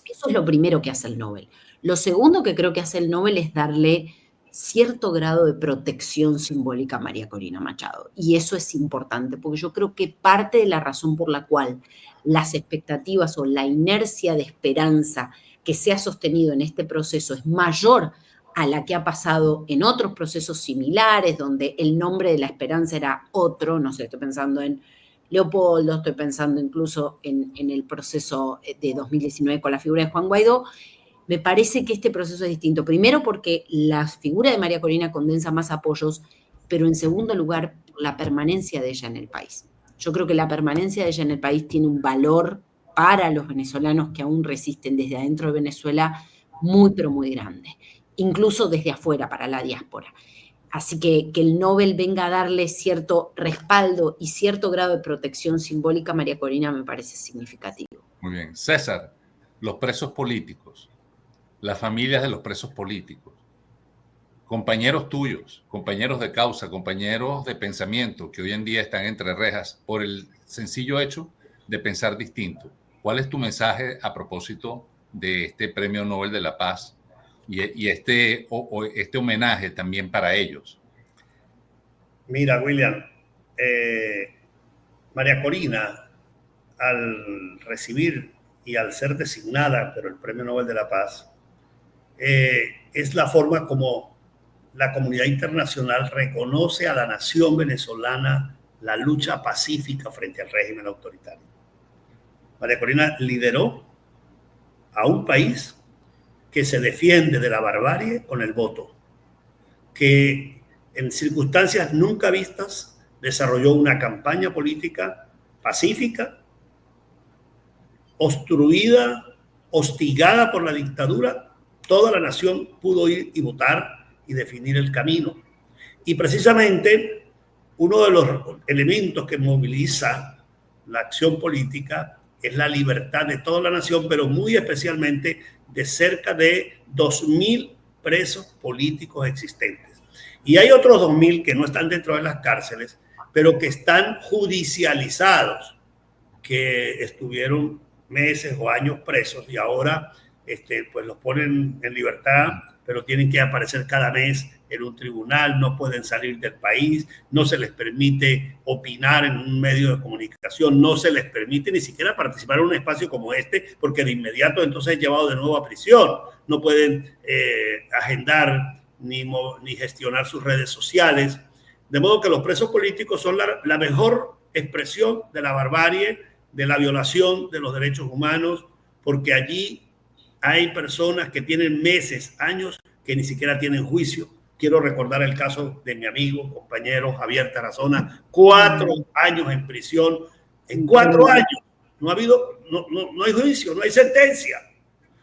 Eso es lo primero que hace el Nobel. Lo segundo que creo que hace el Nobel es darle cierto grado de protección simbólica a María Corina Machado. Y eso es importante, porque yo creo que parte de la razón por la cual las expectativas o la inercia de esperanza que se ha sostenido en este proceso es mayor a la que ha pasado en otros procesos similares, donde el nombre de la esperanza era otro, no sé, estoy pensando en Leopoldo, estoy pensando incluso en el proceso de 2019 con la figura de Juan Guaidó. Me parece que este proceso es distinto. Primero porque la figura de María Corina condensa más apoyos, pero en segundo lugar, la permanencia de ella en el país. Yo creo que la permanencia de ella en el país tiene un valor para los venezolanos que aún resisten desde adentro de Venezuela muy, pero muy grande. Incluso desde afuera, para la diáspora. Así que el Nobel venga a darle cierto respaldo y cierto grado de protección simbólica a María Corina me parece significativo. Muy bien. César, los presos políticos, las familias de los presos políticos, compañeros tuyos, compañeros de causa, compañeros de pensamiento que hoy en día están entre rejas por el sencillo hecho de pensar distinto. ¿Cuál es tu mensaje a propósito de este Premio Nobel de la Paz y este homenaje también para ellos? Mira, William, María Corina, al recibir y al ser designada por el Premio Nobel de la Paz, es la forma como la comunidad internacional reconoce a la nación venezolana la lucha pacífica frente al régimen autoritario. María Corina lideró a un país que se defiende de la barbarie con el voto, que en circunstancias nunca vistas desarrolló una campaña política pacífica, obstruida, hostigada por la dictadura. Toda la nación pudo ir y votar y definir el camino. Y precisamente uno de los elementos que moviliza la acción política es la libertad de toda la nación, pero muy especialmente de cerca de 2.000 presos políticos existentes. Y hay otros 2.000 que no están dentro de las cárceles, pero que están judicializados, que estuvieron meses o años presos y ahora pues los ponen en libertad, pero tienen que aparecer cada mes en un tribunal, no pueden salir del país, no se les permite opinar en un medio de comunicación, no se les permite ni siquiera participar en un espacio como este, porque de inmediato entonces es llevado de nuevo a prisión. No pueden agendar ni gestionar sus redes sociales. De modo que los presos políticos son la mejor expresión de la barbarie, de la violación de los derechos humanos, porque allí hay personas que tienen meses, años, que ni siquiera tienen juicio. Quiero recordar el caso de mi amigo, compañero Javier Tarazona, 4 años en prisión. En 4 años no hay juicio, no hay sentencia.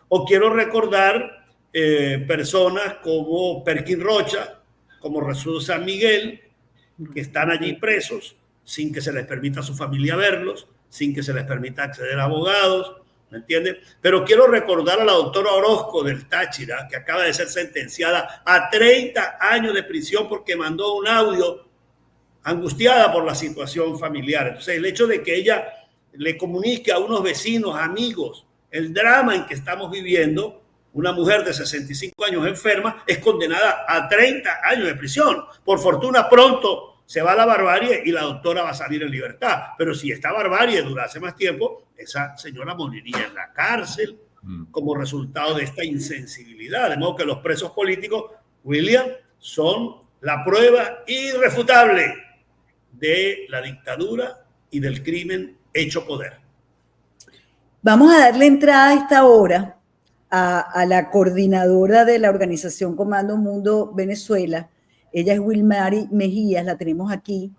O quiero recordar personas como Perkin Rocha, como Jesús San Miguel, que están allí presos sin que se les permita a su familia verlos, sin que se les permita acceder a abogados, ¿me entienden? Pero quiero recordar a la doctora Orozco del Táchira, que acaba de ser sentenciada a 30 años de prisión porque mandó un audio angustiada por la situación familiar. Entonces, el hecho de que ella le comunique a unos vecinos, amigos, el drama en que estamos viviendo, una mujer de 65 años enferma es condenada a 30 años de prisión. Por fortuna, pronto se va la barbarie y la doctora va a salir en libertad. Pero si esta barbarie durase más tiempo, esa señora moriría en la cárcel como resultado de esta insensibilidad. De modo que los presos políticos, William, son la prueba irrefutable de la dictadura y del crimen hecho poder. Vamos a darle entrada a esta hora a la coordinadora de la organización Comando Mundo Venezuela. Ella es Wilmary Mejías, la tenemos aquí.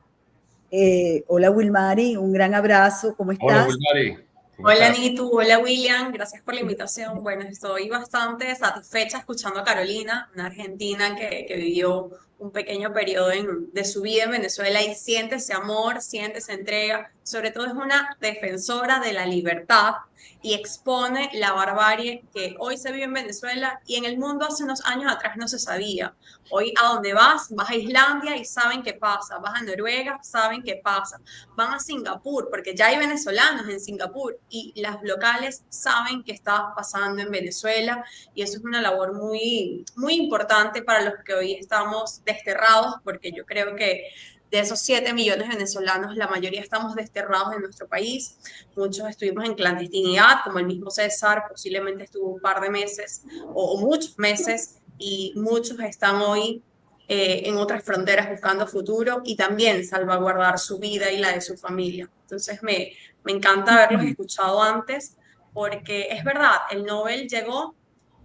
Hola Wilmary, un gran abrazo, ¿cómo estás? Hola Wilmary. Hola Nitu, hola William, gracias por la invitación. Bueno, estoy bastante satisfecha escuchando a Carolina, una argentina que vivió un pequeño periodo de su vida en Venezuela y siente ese amor, siente esa entrega. Sobre todo es una defensora de la libertad y expone la barbarie que hoy se vive en Venezuela y en el mundo hace unos años atrás no se sabía. Hoy a donde vas a Islandia y saben qué pasa, vas a Noruega, saben qué pasa, van a Singapur, porque ya hay venezolanos en Singapur y las locales saben qué está pasando en Venezuela y eso es una labor muy, muy importante para los que hoy estamos desterrados, porque yo creo que de esos 7 millones de venezolanos, la mayoría estamos desterrados en nuestro país. Muchos estuvimos en clandestinidad, como el mismo César, posiblemente estuvo un par de meses o muchos meses, y muchos están hoy en otras fronteras buscando futuro y también salvaguardar su vida y la de su familia. Entonces me encanta haberlos escuchado antes, porque es verdad, el Nobel llegó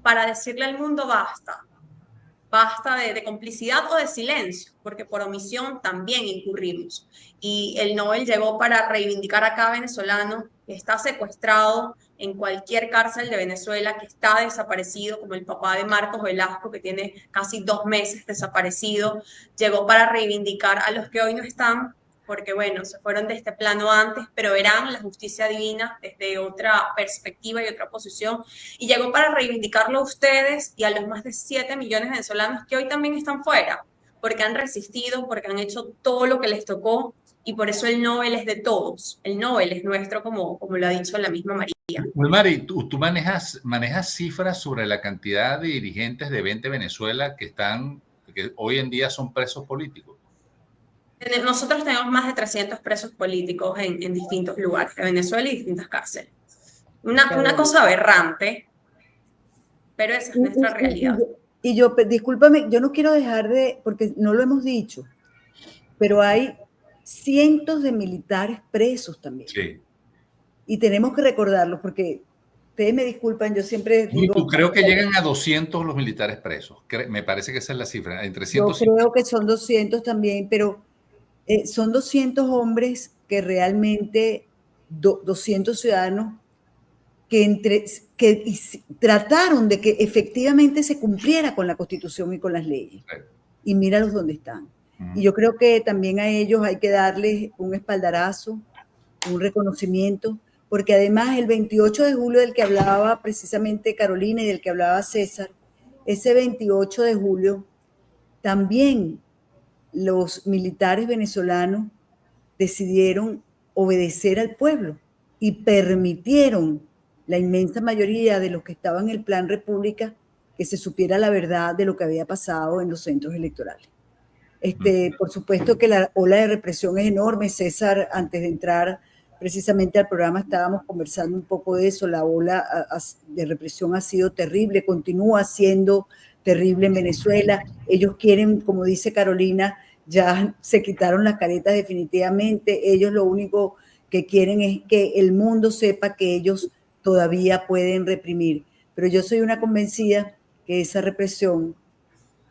para decirle al mundo basta. Basta de complicidad o de silencio, porque por omisión también incurrimos. Y el Nobel llegó para reivindicar a cada venezolano que está secuestrado en cualquier cárcel de Venezuela, que está desaparecido, como el papá de Marcos Velasco, que tiene casi 2 meses desaparecido. Llegó para reivindicar a los que hoy no están, porque bueno, se fueron de este plano antes, pero verán la justicia divina desde otra perspectiva y otra posición, y llegó para reivindicarlo a ustedes y a los más de 7 millones de venezolanos que hoy también están fuera, porque han resistido, porque han hecho todo lo que les tocó, y por eso el Nobel es de todos, el Nobel es nuestro, como lo ha dicho la misma María. Wilmary, tú manejas cifras sobre la cantidad de dirigentes de 20 Venezuela que hoy en día son presos políticos. Nosotros tenemos más de 300 presos políticos en distintos lugares de Venezuela y distintas cárceles. Una cosa aberrante, pero esa es nuestra realidad. Y yo, discúlpame, yo no quiero dejar porque no lo hemos dicho, pero hay cientos de militares presos también. Sí. Y tenemos que recordarlo, porque ustedes me disculpan, yo siempre digo... Creo que llegan a 200 los militares presos. Me parece que esa es la cifra. Entre 100, yo creo que son 200 también, pero son 200 hombres que realmente, 200 ciudadanos que trataron de que efectivamente se cumpliera con la Constitución y con las leyes. Sí. Y míralos dónde están. Y yo creo que también a ellos hay que darles un espaldarazo, un reconocimiento, porque además el 28 de julio del que hablaba precisamente Carolina y del que hablaba César, ese 28 de julio también los militares venezolanos decidieron obedecer al pueblo y permitieron la inmensa mayoría de los que estaban en el Plan República que se supiera la verdad de lo que había pasado en los centros electorales. Por supuesto que la ola de represión es enorme. César, antes de entrar precisamente al programa, estábamos conversando un poco de eso. La ola de represión ha sido terrible, continúa siendo terrible en Venezuela. Ellos quieren, como dice Carolina, ya se quitaron las caretas definitivamente. Ellos lo único que quieren es que el mundo sepa que ellos todavía pueden reprimir. Pero yo soy una convencida que esa represión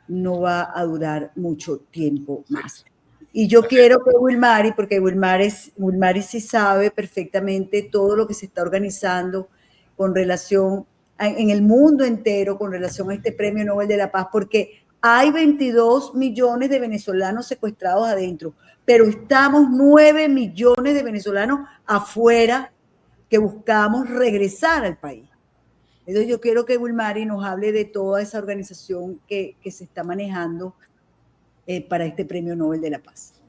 no va a durar mucho tiempo más. Y yo quiero que Wilmary, porque Wilmary sí sabe perfectamente todo lo que se está organizando con relación en el mundo entero con relación a este Premio Nobel de la Paz, porque hay 22 millones de venezolanos secuestrados adentro, pero estamos 9 millones de venezolanos afuera que buscamos regresar al país. Entonces yo quiero que Wilmary nos hable de toda esa organización que se está manejando para este Premio Nobel de la Paz.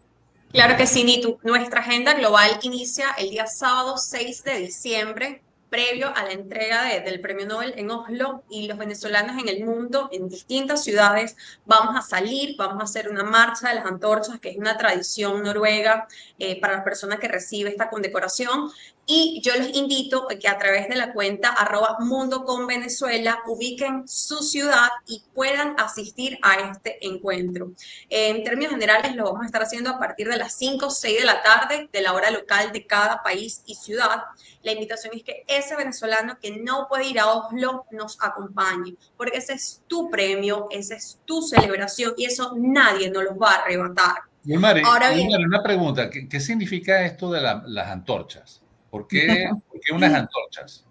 Claro que sí, Nitu. Nuestra agenda global inicia el día sábado 6 de diciembre previo a la entrega del Premio Nobel en Oslo, y los venezolanos en el mundo, en distintas ciudades, vamos a salir, vamos a hacer una marcha de las antorchas, que es una tradición noruega para las personas que reciben esta condecoración. Y yo les invito a que a través de la cuenta @mundoconvenezuela ubiquen su ciudad y puedan asistir a este encuentro. En términos generales, lo vamos a estar haciendo a partir de las 5 o 6 de la tarde, de la hora local de cada país y ciudad. La invitación es que ese venezolano que no puede ir a Oslo nos acompañe, porque ese es tu premio, esa es tu celebración y eso nadie nos los va a arrebatar. Ahora bien, una pregunta, ¿qué significa esto de las antorchas? ¿Por qué unas antorchas?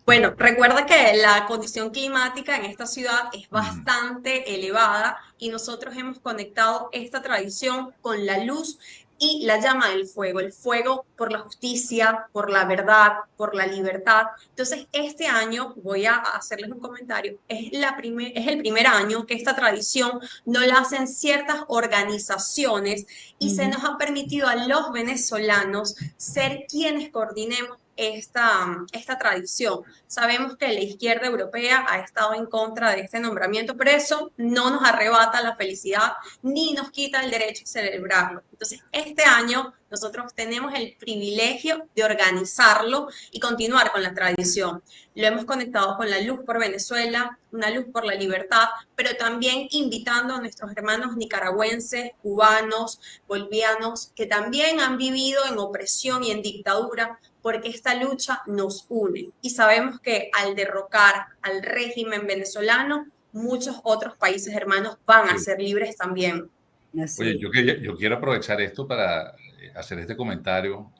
Bueno, recuerda que la condición climática en esta ciudad es bastante elevada y nosotros hemos conectado esta tradición con la luz y la llama del fuego, el fuego por la justicia, por la verdad, por la libertad. Entonces, este año, voy a hacerles un comentario, es el primer año que esta tradición no la hacen ciertas organizaciones y se nos ha permitido a los venezolanos ser quienes coordinemos esta tradición. Sabemos que la izquierda europea ha estado en contra de este nombramiento, pero eso no nos arrebata la felicidad ni nos quita el derecho a celebrarlo. Entonces, este año nosotros tenemos el privilegio de organizarlo y continuar con la tradición. Lo hemos conectado con la luz por Venezuela, una luz por la libertad, pero también invitando a nuestros hermanos nicaragüenses, cubanos, bolivianos, que también han vivido en opresión y en dictadura, porque esta lucha nos une. Y sabemos que al derrocar al régimen venezolano, muchos otros países hermanos van a ser libres también. Oye, yo quiero aprovechar esto para hacer este comentario.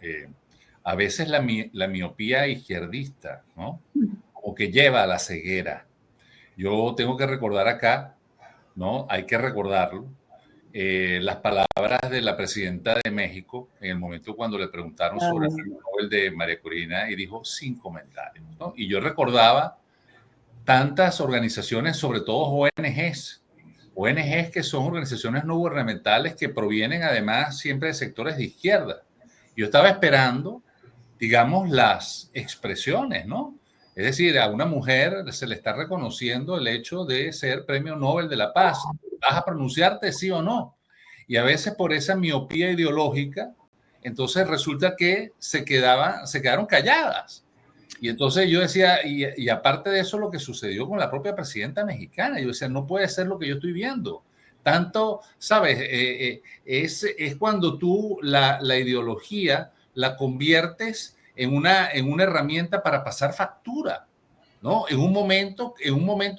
A veces la miopía izquierdista, ¿no? Como que lleva a la ceguera. Yo tengo que recordar acá, ¿no? Hay que recordarlo. Las palabras de la presidenta de México en el momento cuando le preguntaron sobre el premio Nobel de María Corina y dijo sin comentarios, ¿no? Y yo recordaba tantas organizaciones, sobre todo ONGs que son organizaciones no gubernamentales que provienen además siempre de sectores de izquierda. Yo estaba esperando, digamos, las expresiones, ¿no? Es decir, a una mujer se le está reconociendo el hecho de ser Premio Nobel de la Paz. ¿Vas a pronunciarte sí o no? Y a veces por esa miopía ideológica, entonces resulta que se quedaron calladas. Y entonces yo decía, y aparte de eso, lo que sucedió con la propia presidenta mexicana, yo decía, no puede ser lo que yo estoy viendo. Tanto, ¿sabes? Es cuando tú la ideología la conviertes en una herramienta para pasar factura, ¿no? En un momento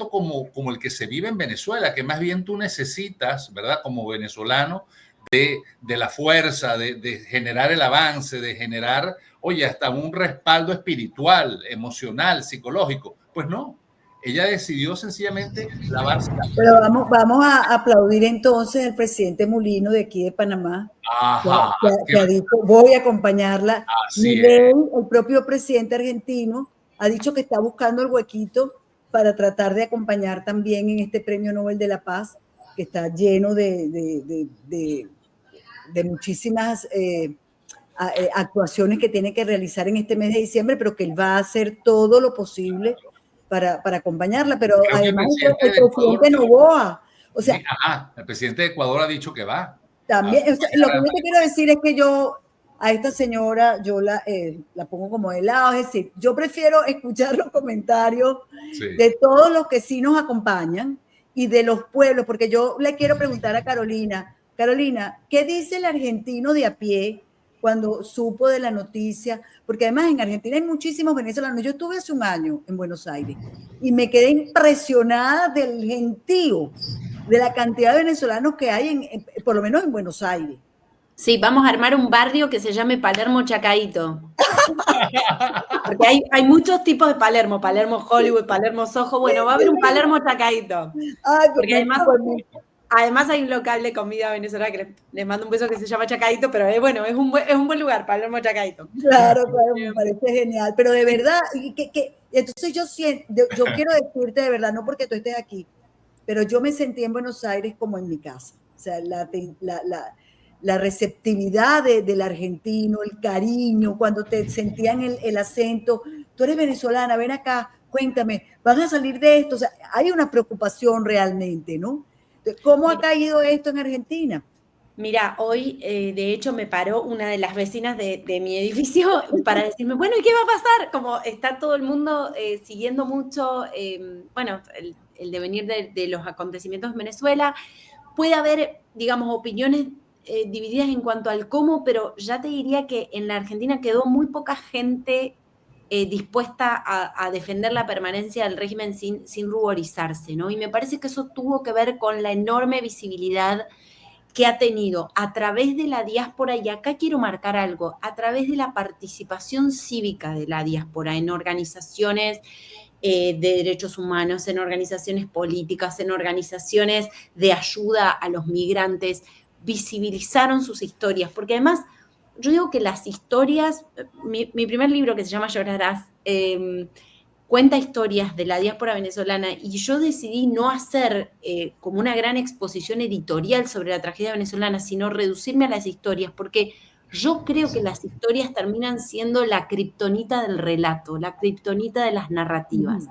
como el que se vive en Venezuela, que más bien tú necesitas, ¿verdad? Como venezolano, de la fuerza, de generar el avance, de generar, oye, hasta un respaldo espiritual, emocional, psicológico. Pues no, ella decidió sencillamente lavarse la... Pero vamos a aplaudir entonces al presidente Mulino de aquí de Panamá, que ha dicho, voy a acompañarla. Milei, el propio presidente argentino, ha dicho que está buscando el huequito para tratar de acompañar también en este Premio Nobel de la Paz, que está lleno de muchísimas actuaciones que tiene que realizar en este mes de diciembre, pero que él va a hacer todo lo posible para acompañarla. Pero creo además el presidente Noboa, o sea, el presidente de Ecuador ha dicho que va. También, o sea, lo que yo te quiero decir es que yo a esta señora yo la pongo como de lado, es decir, yo prefiero escuchar los comentarios de todos los que sí nos acompañan y de los pueblos, porque yo le quiero preguntar a Carolina, ¿qué dice el argentino de a pie cuando supo de la noticia? Porque además en Argentina hay muchísimos venezolanos. Yo estuve hace un año en Buenos Aires y me quedé impresionada del gentío, de la cantidad de venezolanos que hay, por lo menos en Buenos Aires. Sí, vamos a armar un barrio que se llame Palermo Chacaíto. Porque hay muchos tipos de Palermo, Palermo Hollywood, Palermo Soho. Bueno, va a haber un Palermo Chacaíto. Porque además hay un local de comida venezolana que les mando un beso que se llama Chacaíto, pero bueno, es un buen lugar, Palermo Chacaíto. Claro, me parece genial. Pero de verdad, entonces yo quiero decirte de verdad, no porque tú estés aquí, pero yo me sentí en Buenos Aires como en mi casa. O sea, la receptividad del argentino, el cariño, cuando te sentían el acento, tú eres venezolana, ven acá, cuéntame, ¿van a salir de esto? O sea, hay una preocupación realmente, ¿no? ¿Cómo ha caído esto en Argentina? Mira, hoy de hecho me paró una de las vecinas de mi edificio para decirme, bueno, ¿y qué va a pasar? Como está todo el mundo siguiendo mucho, bueno, el devenir de los acontecimientos en Venezuela. Puede haber, digamos, opiniones divididas en cuanto al cómo, pero ya te diría que en la Argentina quedó muy poca gente dispuesta a defender la permanencia del régimen sin ruborizarse, ¿no? Y me parece que eso tuvo que ver con la enorme visibilidad que ha tenido a través de la diáspora, y acá quiero marcar algo, a través de la participación cívica de la diáspora en organizaciones de derechos humanos, en organizaciones políticas, en organizaciones de ayuda a los migrantes, visibilizaron sus historias, porque además yo digo que las historias, mi primer libro que se llama Llorarás, cuenta historias de la diáspora venezolana, y yo decidí no hacer como una gran exposición editorial sobre la tragedia venezolana, sino reducirme a las historias, porque yo creo que las historias terminan siendo la kriptonita del relato, la kriptonita de las narrativas.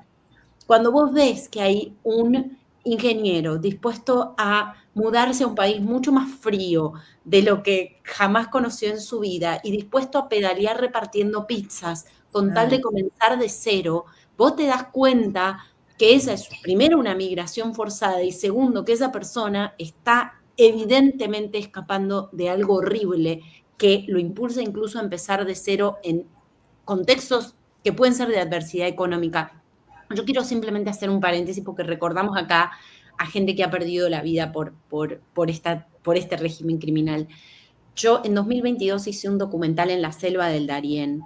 Cuando vos ves que hay un ingeniero dispuesto a mudarse a un país mucho más frío de lo que jamás conoció en su vida y dispuesto a pedalear repartiendo pizzas con tal de comenzar de cero, vos te das cuenta que esa es, primero, una migración forzada, y segundo, que esa persona está evidentemente escapando de algo horrible que lo impulsa incluso a empezar de cero en contextos que pueden ser de adversidad económica. Yo quiero simplemente hacer un paréntesis porque recordamos acá a gente que ha perdido la vida por este régimen criminal. Yo en 2022 hice un documental en la selva del Darién,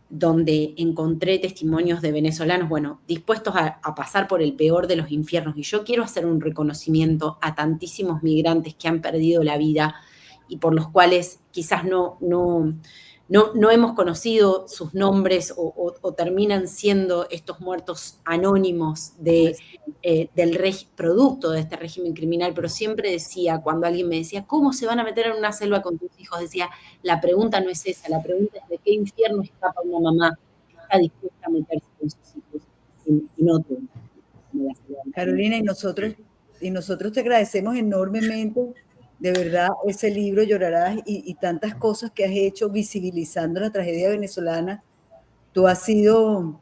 donde encontré testimonios de venezolanos, bueno, dispuestos a pasar por el peor de los infiernos. Y yo quiero hacer un reconocimiento a tantísimos migrantes que han perdido la vida y por los cuales quizás no hemos conocido sus nombres o terminan siendo estos muertos anónimos del producto de este régimen criminal. Pero siempre decía, cuando alguien me decía, ¿cómo se van a meter en una selva con tus hijos? Decía, la pregunta no es esa, la pregunta es de qué infierno escapa una mamá que está dispuesta a meterse con sus hijos en otro. Carolina, y nosotros te agradecemos enormemente, de verdad, ese libro Llorarás y tantas cosas que has hecho visibilizando la tragedia venezolana. Tú has sido,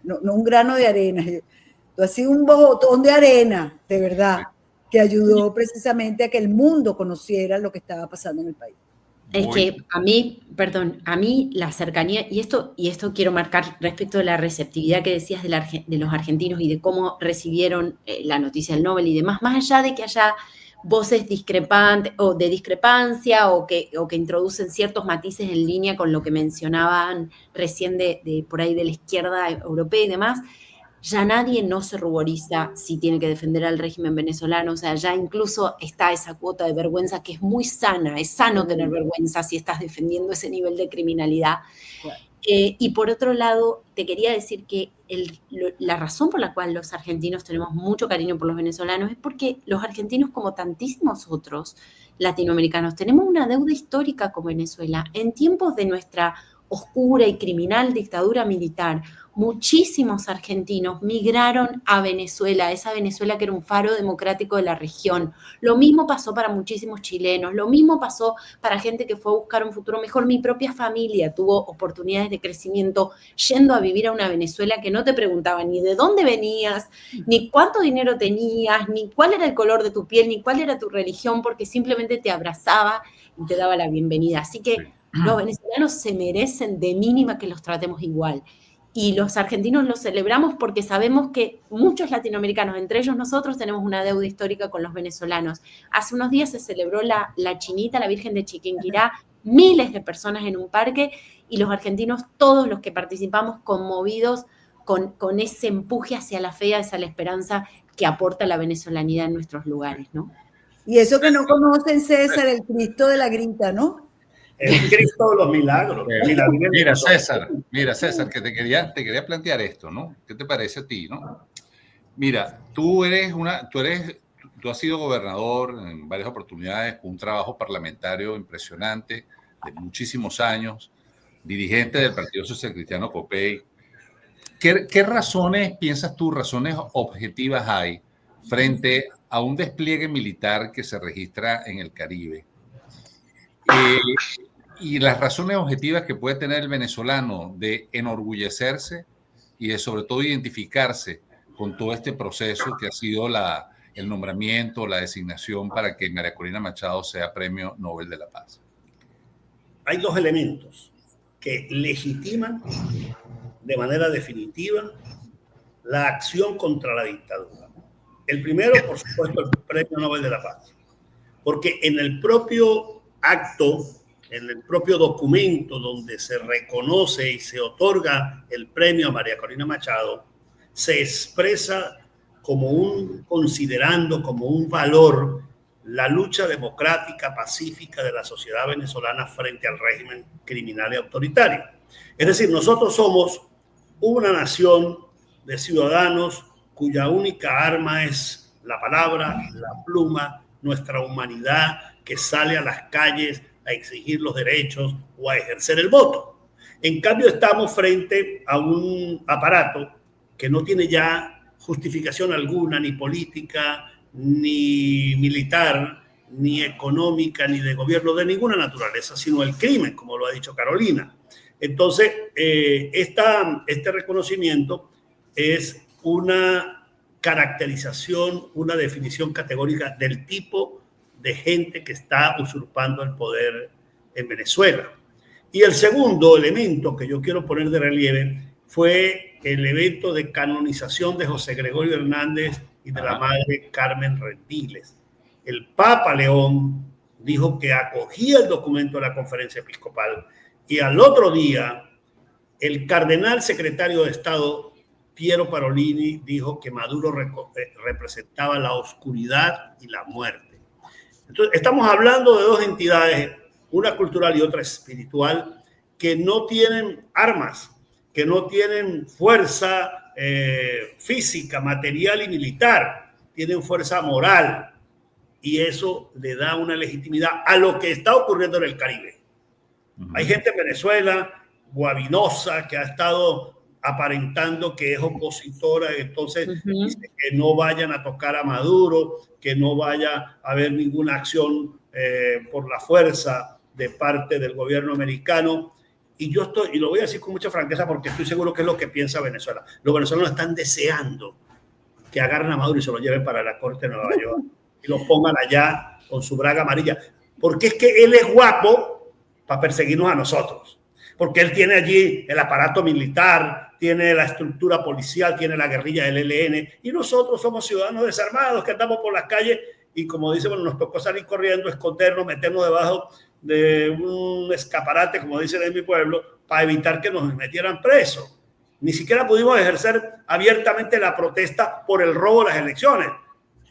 no un grano de arena, tú has sido un botón de arena, de verdad, que ayudó precisamente a que el mundo conociera lo que estaba pasando en el país. Es que a mí la cercanía, y esto quiero marcar respecto de la receptividad que decías de los argentinos y de cómo recibieron la noticia del Nobel y demás, más allá de que haya voces discrepantes o de discrepancia o que introducen ciertos matices en línea con lo que mencionaban recién de por ahí de la izquierda europea y demás, ya nadie no se ruboriza si tiene que defender al régimen venezolano. O sea, ya incluso está esa cuota de vergüenza que es muy sana, es sano tener vergüenza si estás defendiendo ese nivel de criminalidad. Y por otro lado, te quería decir que la razón por la cual los argentinos tenemos mucho cariño por los venezolanos es porque los argentinos, como tantísimos otros latinoamericanos, tenemos una deuda histórica con Venezuela. En tiempos de nuestra oscura y criminal dictadura militar, muchísimos argentinos migraron a Venezuela, esa Venezuela que era un faro democrático de la región. Lo mismo pasó para muchísimos chilenos, lo mismo pasó para gente que fue a buscar un futuro mejor. Mi propia familia tuvo oportunidades de crecimiento yendo a vivir a una Venezuela que no te preguntaba ni de dónde venías, ni cuánto dinero tenías, ni cuál era el color de tu piel, ni cuál era tu religión, porque simplemente te abrazaba y te daba la bienvenida. Así que los venezolanos se merecen de mínima que los tratemos igual. Y los argentinos lo celebramos porque sabemos que muchos latinoamericanos, entre ellos nosotros, tenemos una deuda histórica con los venezolanos. Hace unos días se celebró la Chinita, la Virgen de Chiquinquirá, miles de personas en un parque, y los argentinos, todos los que participamos, conmovidos con ese empuje hacia la fe, hacia la esperanza que aporta la venezolanidad en nuestros lugares, ¿no? Y eso que no conocen, César, el Cristo de la Grita, ¿no? El Cristo de los milagros. Mira, César, que te quería plantear esto, ¿no? ¿Qué te parece a ti, no? Mira, tú has sido gobernador en varias oportunidades, con un trabajo parlamentario impresionante de muchísimos años, dirigente del Partido Social Cristiano Copey, ¿Qué razones, piensas tú, razones objetivas hay frente a un despliegue militar que se registra en el Caribe? Y las razones objetivas que puede tener el venezolano de enorgullecerse y de sobre todo identificarse con todo este proceso que ha sido el nombramiento, la designación para que María Corina Machado sea Premio Nobel de la Paz. Hay dos elementos que legitiman de manera definitiva la acción contra la dictadura. El primero, por supuesto, el Premio Nobel de la Paz, porque en el propio acto, en el propio documento donde se reconoce y se otorga el premio a María Corina Machado, se expresa considerando como un valor la lucha democrática, pacífica de la sociedad venezolana frente al régimen criminal y autoritario. Es decir, nosotros somos una nación de ciudadanos cuya única arma es la palabra, la pluma, nuestra humanidad que sale a las calles a exigir los derechos o a ejercer el voto. En cambio, estamos frente a un aparato que no tiene ya justificación alguna, ni política, ni militar, ni económica, ni de gobierno de ninguna naturaleza, sino el crimen, como lo ha dicho Carolina. Entonces, este reconocimiento es una caracterización, una definición categórica del tipo de gente que está usurpando el poder en Venezuela. Y el segundo elemento que yo quiero poner de relieve fue el evento de canonización de José Gregorio Hernández y de la madre Carmen Rendiles. El Papa León dijo que acogía el documento de la Conferencia Episcopal y al otro día el cardenal secretario de Estado Piero Parolini dijo que Maduro representaba la oscuridad y la muerte. Entonces, estamos hablando de dos entidades, una cultural y otra espiritual, que no tienen armas, que no tienen fuerza física, material y militar, tienen fuerza moral, y eso le da una legitimidad a lo que está ocurriendo en el Caribe. Hay gente en Venezuela, guabinosa, que ha estado aparentando que es opositora, entonces dice que no vayan a tocar a Maduro, que no vaya a haber ninguna acción por la fuerza de parte del gobierno americano. Y lo voy a decir con mucha franqueza porque estoy seguro que es lo que piensa Venezuela. Los venezolanos están deseando que agarren a Maduro y se lo lleven para la corte de Nueva York y lo pongan allá con su braga amarilla. Porque es que él es guapo para perseguirnos a nosotros. Porque él tiene allí el aparato militar, tiene la estructura policial, tiene la guerrilla del ELN, y nosotros somos ciudadanos desarmados que andamos por las calles y, como dice, bueno, nos tocó salir corriendo, escondernos, meternos debajo de un escaparate, como dicen en mi pueblo, para evitar que nos metieran presos. Ni siquiera pudimos ejercer abiertamente la protesta por el robo de las elecciones.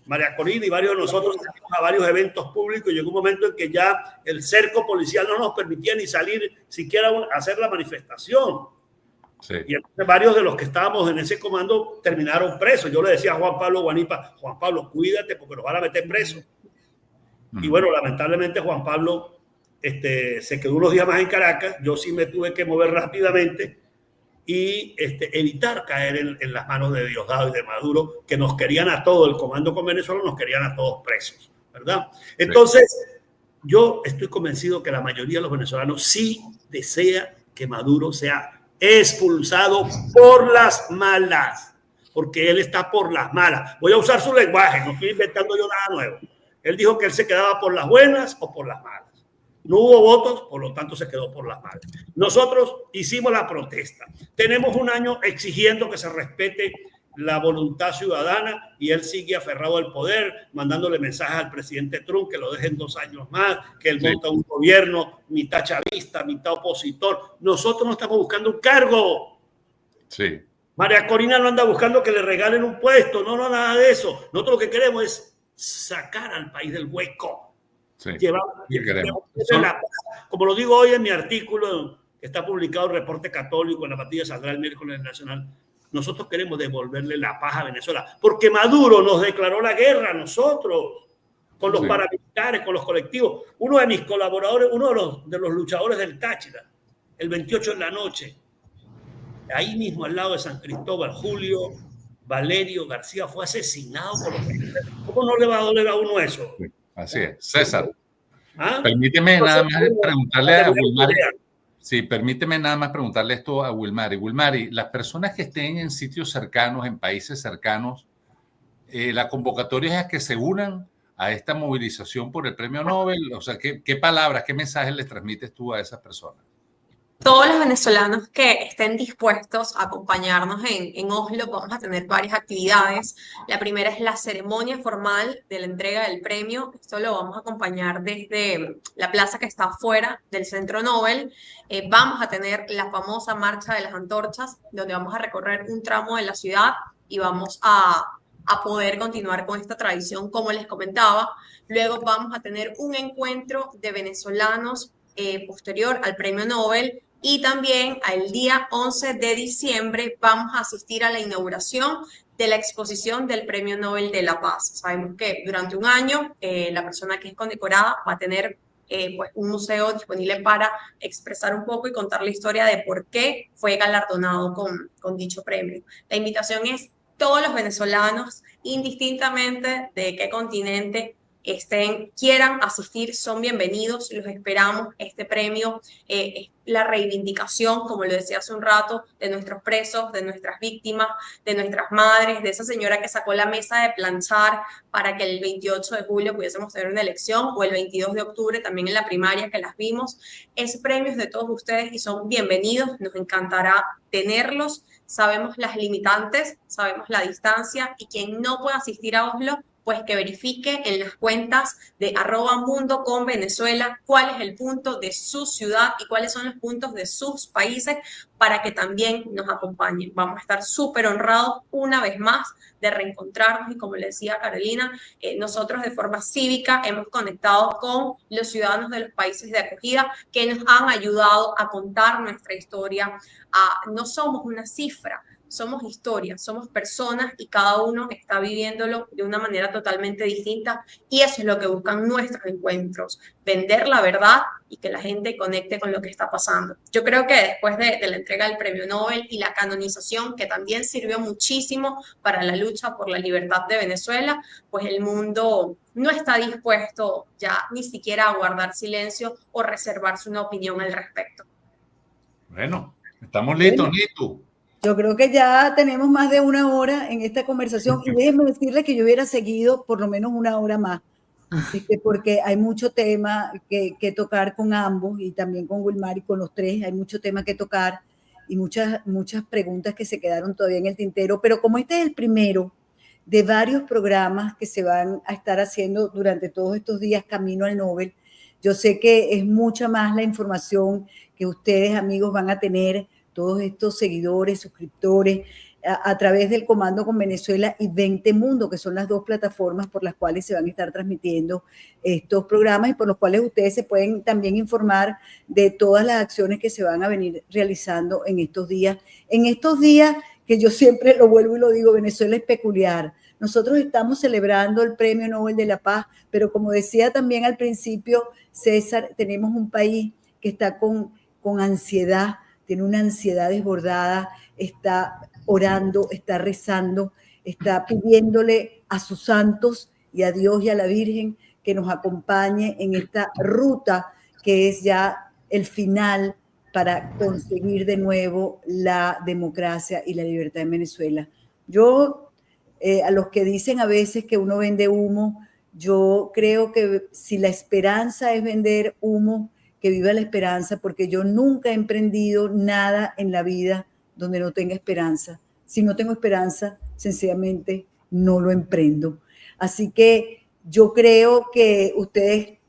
María Corina y varios de nosotros salimos a varios eventos públicos y llegó un momento en que ya el cerco policial no nos permitía ni salir siquiera a hacer la manifestación. Sí. Y entonces varios de los que estábamos en ese comando terminaron presos. Yo le decía a Juan Pablo Guanipa, Juan Pablo, cuídate porque nos van a meter presos. Y bueno, lamentablemente Juan Pablo se quedó unos días más en Caracas. Yo sí me tuve que mover rápidamente y evitar caer en las manos de Diosdado y de Maduro, que nos querían a todos, el comando con Venezuela nos querían a todos presos, ¿verdad? Entonces, yo estoy convencido que la mayoría de los venezolanos sí desea que Maduro sea expulsado por las malas, porque él está por las malas. Voy a usar su lenguaje, no estoy inventando yo nada nuevo. Él dijo que él se quedaba por las buenas o por las malas. No hubo votos, por lo tanto se quedó por las malas. Nosotros hicimos la protesta. Tenemos un año exigiendo que se respete la voluntad ciudadana y él sigue aferrado al poder, mandándole mensajes al presidente Trump que lo dejen 2 años más, que él monta un gobierno mitad chavista, mitad opositor. Nosotros no estamos buscando un cargo. Sí. María Corina no anda buscando que le regalen un puesto. No, nada de eso. Nosotros lo que queremos es sacar al país del hueco. Sí, como lo digo hoy en mi artículo que está publicado en Reporte Católico, en la Patilla saldrá el miércoles nacional, nosotros queremos devolverle la paz a Venezuela, porque Maduro nos declaró la guerra a nosotros, con los paramilitares, con los colectivos. Uno de mis colaboradores, uno de los luchadores del Táchira, el 28 en la noche, ahí mismo al lado de San Cristóbal, Julio Valerio García fue asesinado por los militares. ¿Cómo no le va a doler a uno eso? Sí, así es. César, ¿Ah? permíteme nada más preguntarle a Wilmary. idea. Sí, permíteme nada más preguntarle esto a Wilmary. Wilmary, las personas que estén en sitios cercanos, en países cercanos, la convocatoria es a que se unan a esta movilización por el premio Nobel. O sea, ¿qué palabras, qué mensajes les transmites tú a esas personas? Todos los venezolanos que estén dispuestos a acompañarnos en Oslo, vamos a tener varias actividades. La primera es la ceremonia formal de la entrega del premio. Esto lo vamos a acompañar desde la plaza que está afuera del Centro Nobel. Vamos a tener la famosa Marcha de las Antorchas, donde vamos a recorrer un tramo de la ciudad y vamos a poder continuar con esta tradición, como les comentaba. Luego vamos a tener un encuentro de venezolanos posterior al premio Nobel. Y también el día 11 de diciembre vamos a asistir a la inauguración de la exposición del Premio Nobel de la Paz. Sabemos que durante un año la persona que es condecorada va a tener pues un museo disponible para expresar un poco y contar la historia de por qué fue galardonado con dicho premio. La invitación es todos los venezolanos, indistintamente de qué continente quieran asistir, son bienvenidos, los esperamos. Este premio es la reivindicación, como lo decía hace un rato, de nuestros presos, de nuestras víctimas, de nuestras madres, de esa señora que sacó la mesa de planchar para que el 28 de julio pudiésemos tener una elección, o el 22 de octubre también en la primaria que las vimos. Ese premio es de todos ustedes y son bienvenidos, nos encantará tenerlos. Sabemos las limitantes, sabemos la distancia, y quien no pueda asistir a Oslo, pues que verifique en las cuentas de @mundoconvenezuela cuál es el punto de su ciudad y cuáles son los puntos de sus países para que también nos acompañen. Vamos a estar súper honrados una vez más de reencontrarnos, y como le decía Carolina, nosotros de forma cívica hemos conectado con los ciudadanos de los países de acogida que nos han ayudado a contar nuestra historia. No somos una cifra, somos historias, somos personas, y cada uno está viviéndolo de una manera totalmente distinta, y eso es lo que buscan nuestros encuentros, vender la verdad y que la gente conecte con lo que está pasando. Yo creo que después de la entrega del premio Nobel y la canonización, que también sirvió muchísimo para la lucha por la libertad de Venezuela, pues el mundo no está dispuesto ya ni siquiera a guardar silencio o reservarse una opinión al respecto. Bueno, estamos listos, Nitu. Yo creo que ya tenemos más de una hora en esta conversación, y déjenme decirles que yo hubiera seguido por lo menos una hora más, porque hay mucho tema que tocar con ambos, y también con Wilmary, con los tres, hay mucho tema que tocar y muchas preguntas que se quedaron todavía en el tintero, pero como este es el primero de varios programas que se van a estar haciendo durante todos estos días camino al Nobel, yo sé que es mucha más la información que ustedes, amigos, van a tener, todos estos seguidores, suscriptores, a través del Comando con Venezuela y 20 Mundo, que son las dos plataformas por las cuales se van a estar transmitiendo estos programas, y por los cuales ustedes se pueden también informar de todas las acciones que se van a venir realizando en estos días. En estos días, que yo siempre lo vuelvo y lo digo, Venezuela es peculiar. Nosotros estamos celebrando el Premio Nobel de la Paz, pero como decía también al principio César, tenemos un país que está con ansiedad, tiene una ansiedad desbordada, está orando, está rezando, está pidiéndole a sus santos y a Dios y a la Virgen que nos acompañe en esta ruta que es ya el final para conseguir de nuevo la democracia y la libertad en Venezuela. Yo, a los que dicen a veces que uno vende humo, yo creo que si la esperanza es vender humo, que viva la esperanza, porque yo nunca he emprendido nada en la vida donde no tenga esperanza. Si no tengo esperanza, sencillamente no lo emprendo. Así que yo creo que ustedes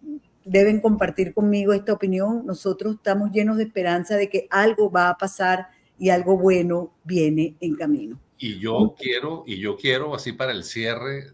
deben compartir conmigo esta opinión. Nosotros estamos llenos de esperanza de que algo va a pasar y algo bueno viene en camino. Y yo quiero, así para el cierre,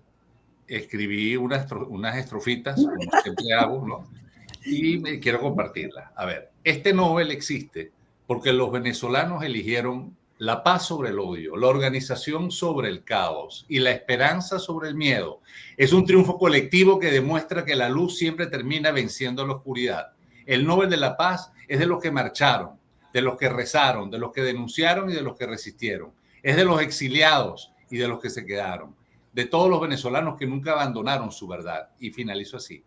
escribí unas estrofitas, como siempre hago, ¿no? Y quiero compartirla. A ver, este Nobel existe porque los venezolanos eligieron la paz sobre el odio, la organización sobre el caos y la esperanza sobre el miedo. Es un triunfo colectivo que demuestra que la luz siempre termina venciendo la oscuridad. El Nobel de la Paz es de los que marcharon, de los que rezaron, de los que denunciaron y de los que resistieron. Es de los exiliados y de los que se quedaron, de todos los venezolanos que nunca abandonaron su verdad. Y finalizo así.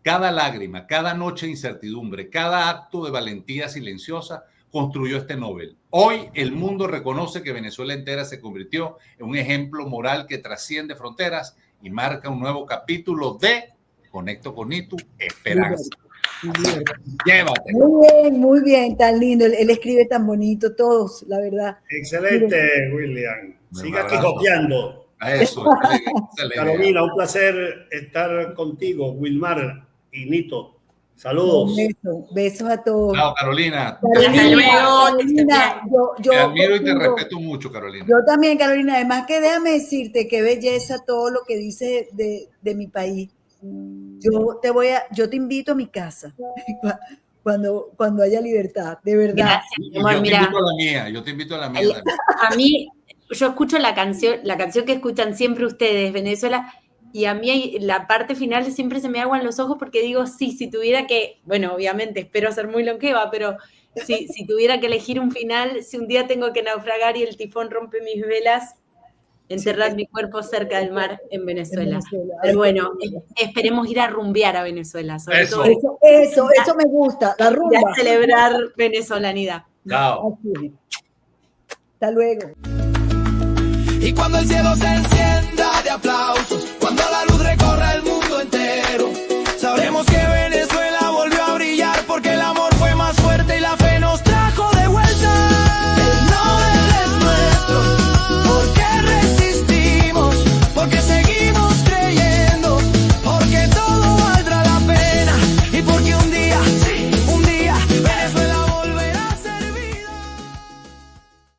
Cada lágrima, cada noche de incertidumbre, cada acto de valentía silenciosa construyó este Nobel. Hoy el mundo reconoce que Venezuela entera se convirtió en un ejemplo moral que trasciende fronteras y marca un nuevo capítulo de Conecto con Nitu, Esperanza. Llévate. Muy bien, tan lindo. Él escribe tan bonito, todos, la verdad. Excelente, William. Siga aquí copiando. Eso, excelente. Carolina, un placer estar contigo, Wilmar y Nito. Saludos. Besos a todos. Chao, Carolina. Hasta luego. Carolina, Te admiro y te respeto mucho, Carolina. Yo también, Carolina. Además que déjame decirte qué belleza todo lo que dice de mi país. Yo te invito a mi casa cuando haya libertad, de verdad. Gracias, mi amor. Yo te invito a la mía también. A mí, yo escucho la canción que escuchan siempre ustedes, Venezuela, y a mí la parte final siempre se me aguan los ojos porque digo, sí, si tuviera que, bueno, obviamente espero ser muy longeva, pero si tuviera que elegir un final, si un día tengo que naufragar y el tifón rompe mis velas, enterrar mi cuerpo cerca del mar en Venezuela. Pero bueno, esperemos ir a rumbear a Venezuela. Sobre todo eso me gusta, la rumba. Y a celebrar venezolanidad. Chao. Hasta luego. Y cuando el cielo se encienda de aplausos, cuando la luz recorra el mundo entero,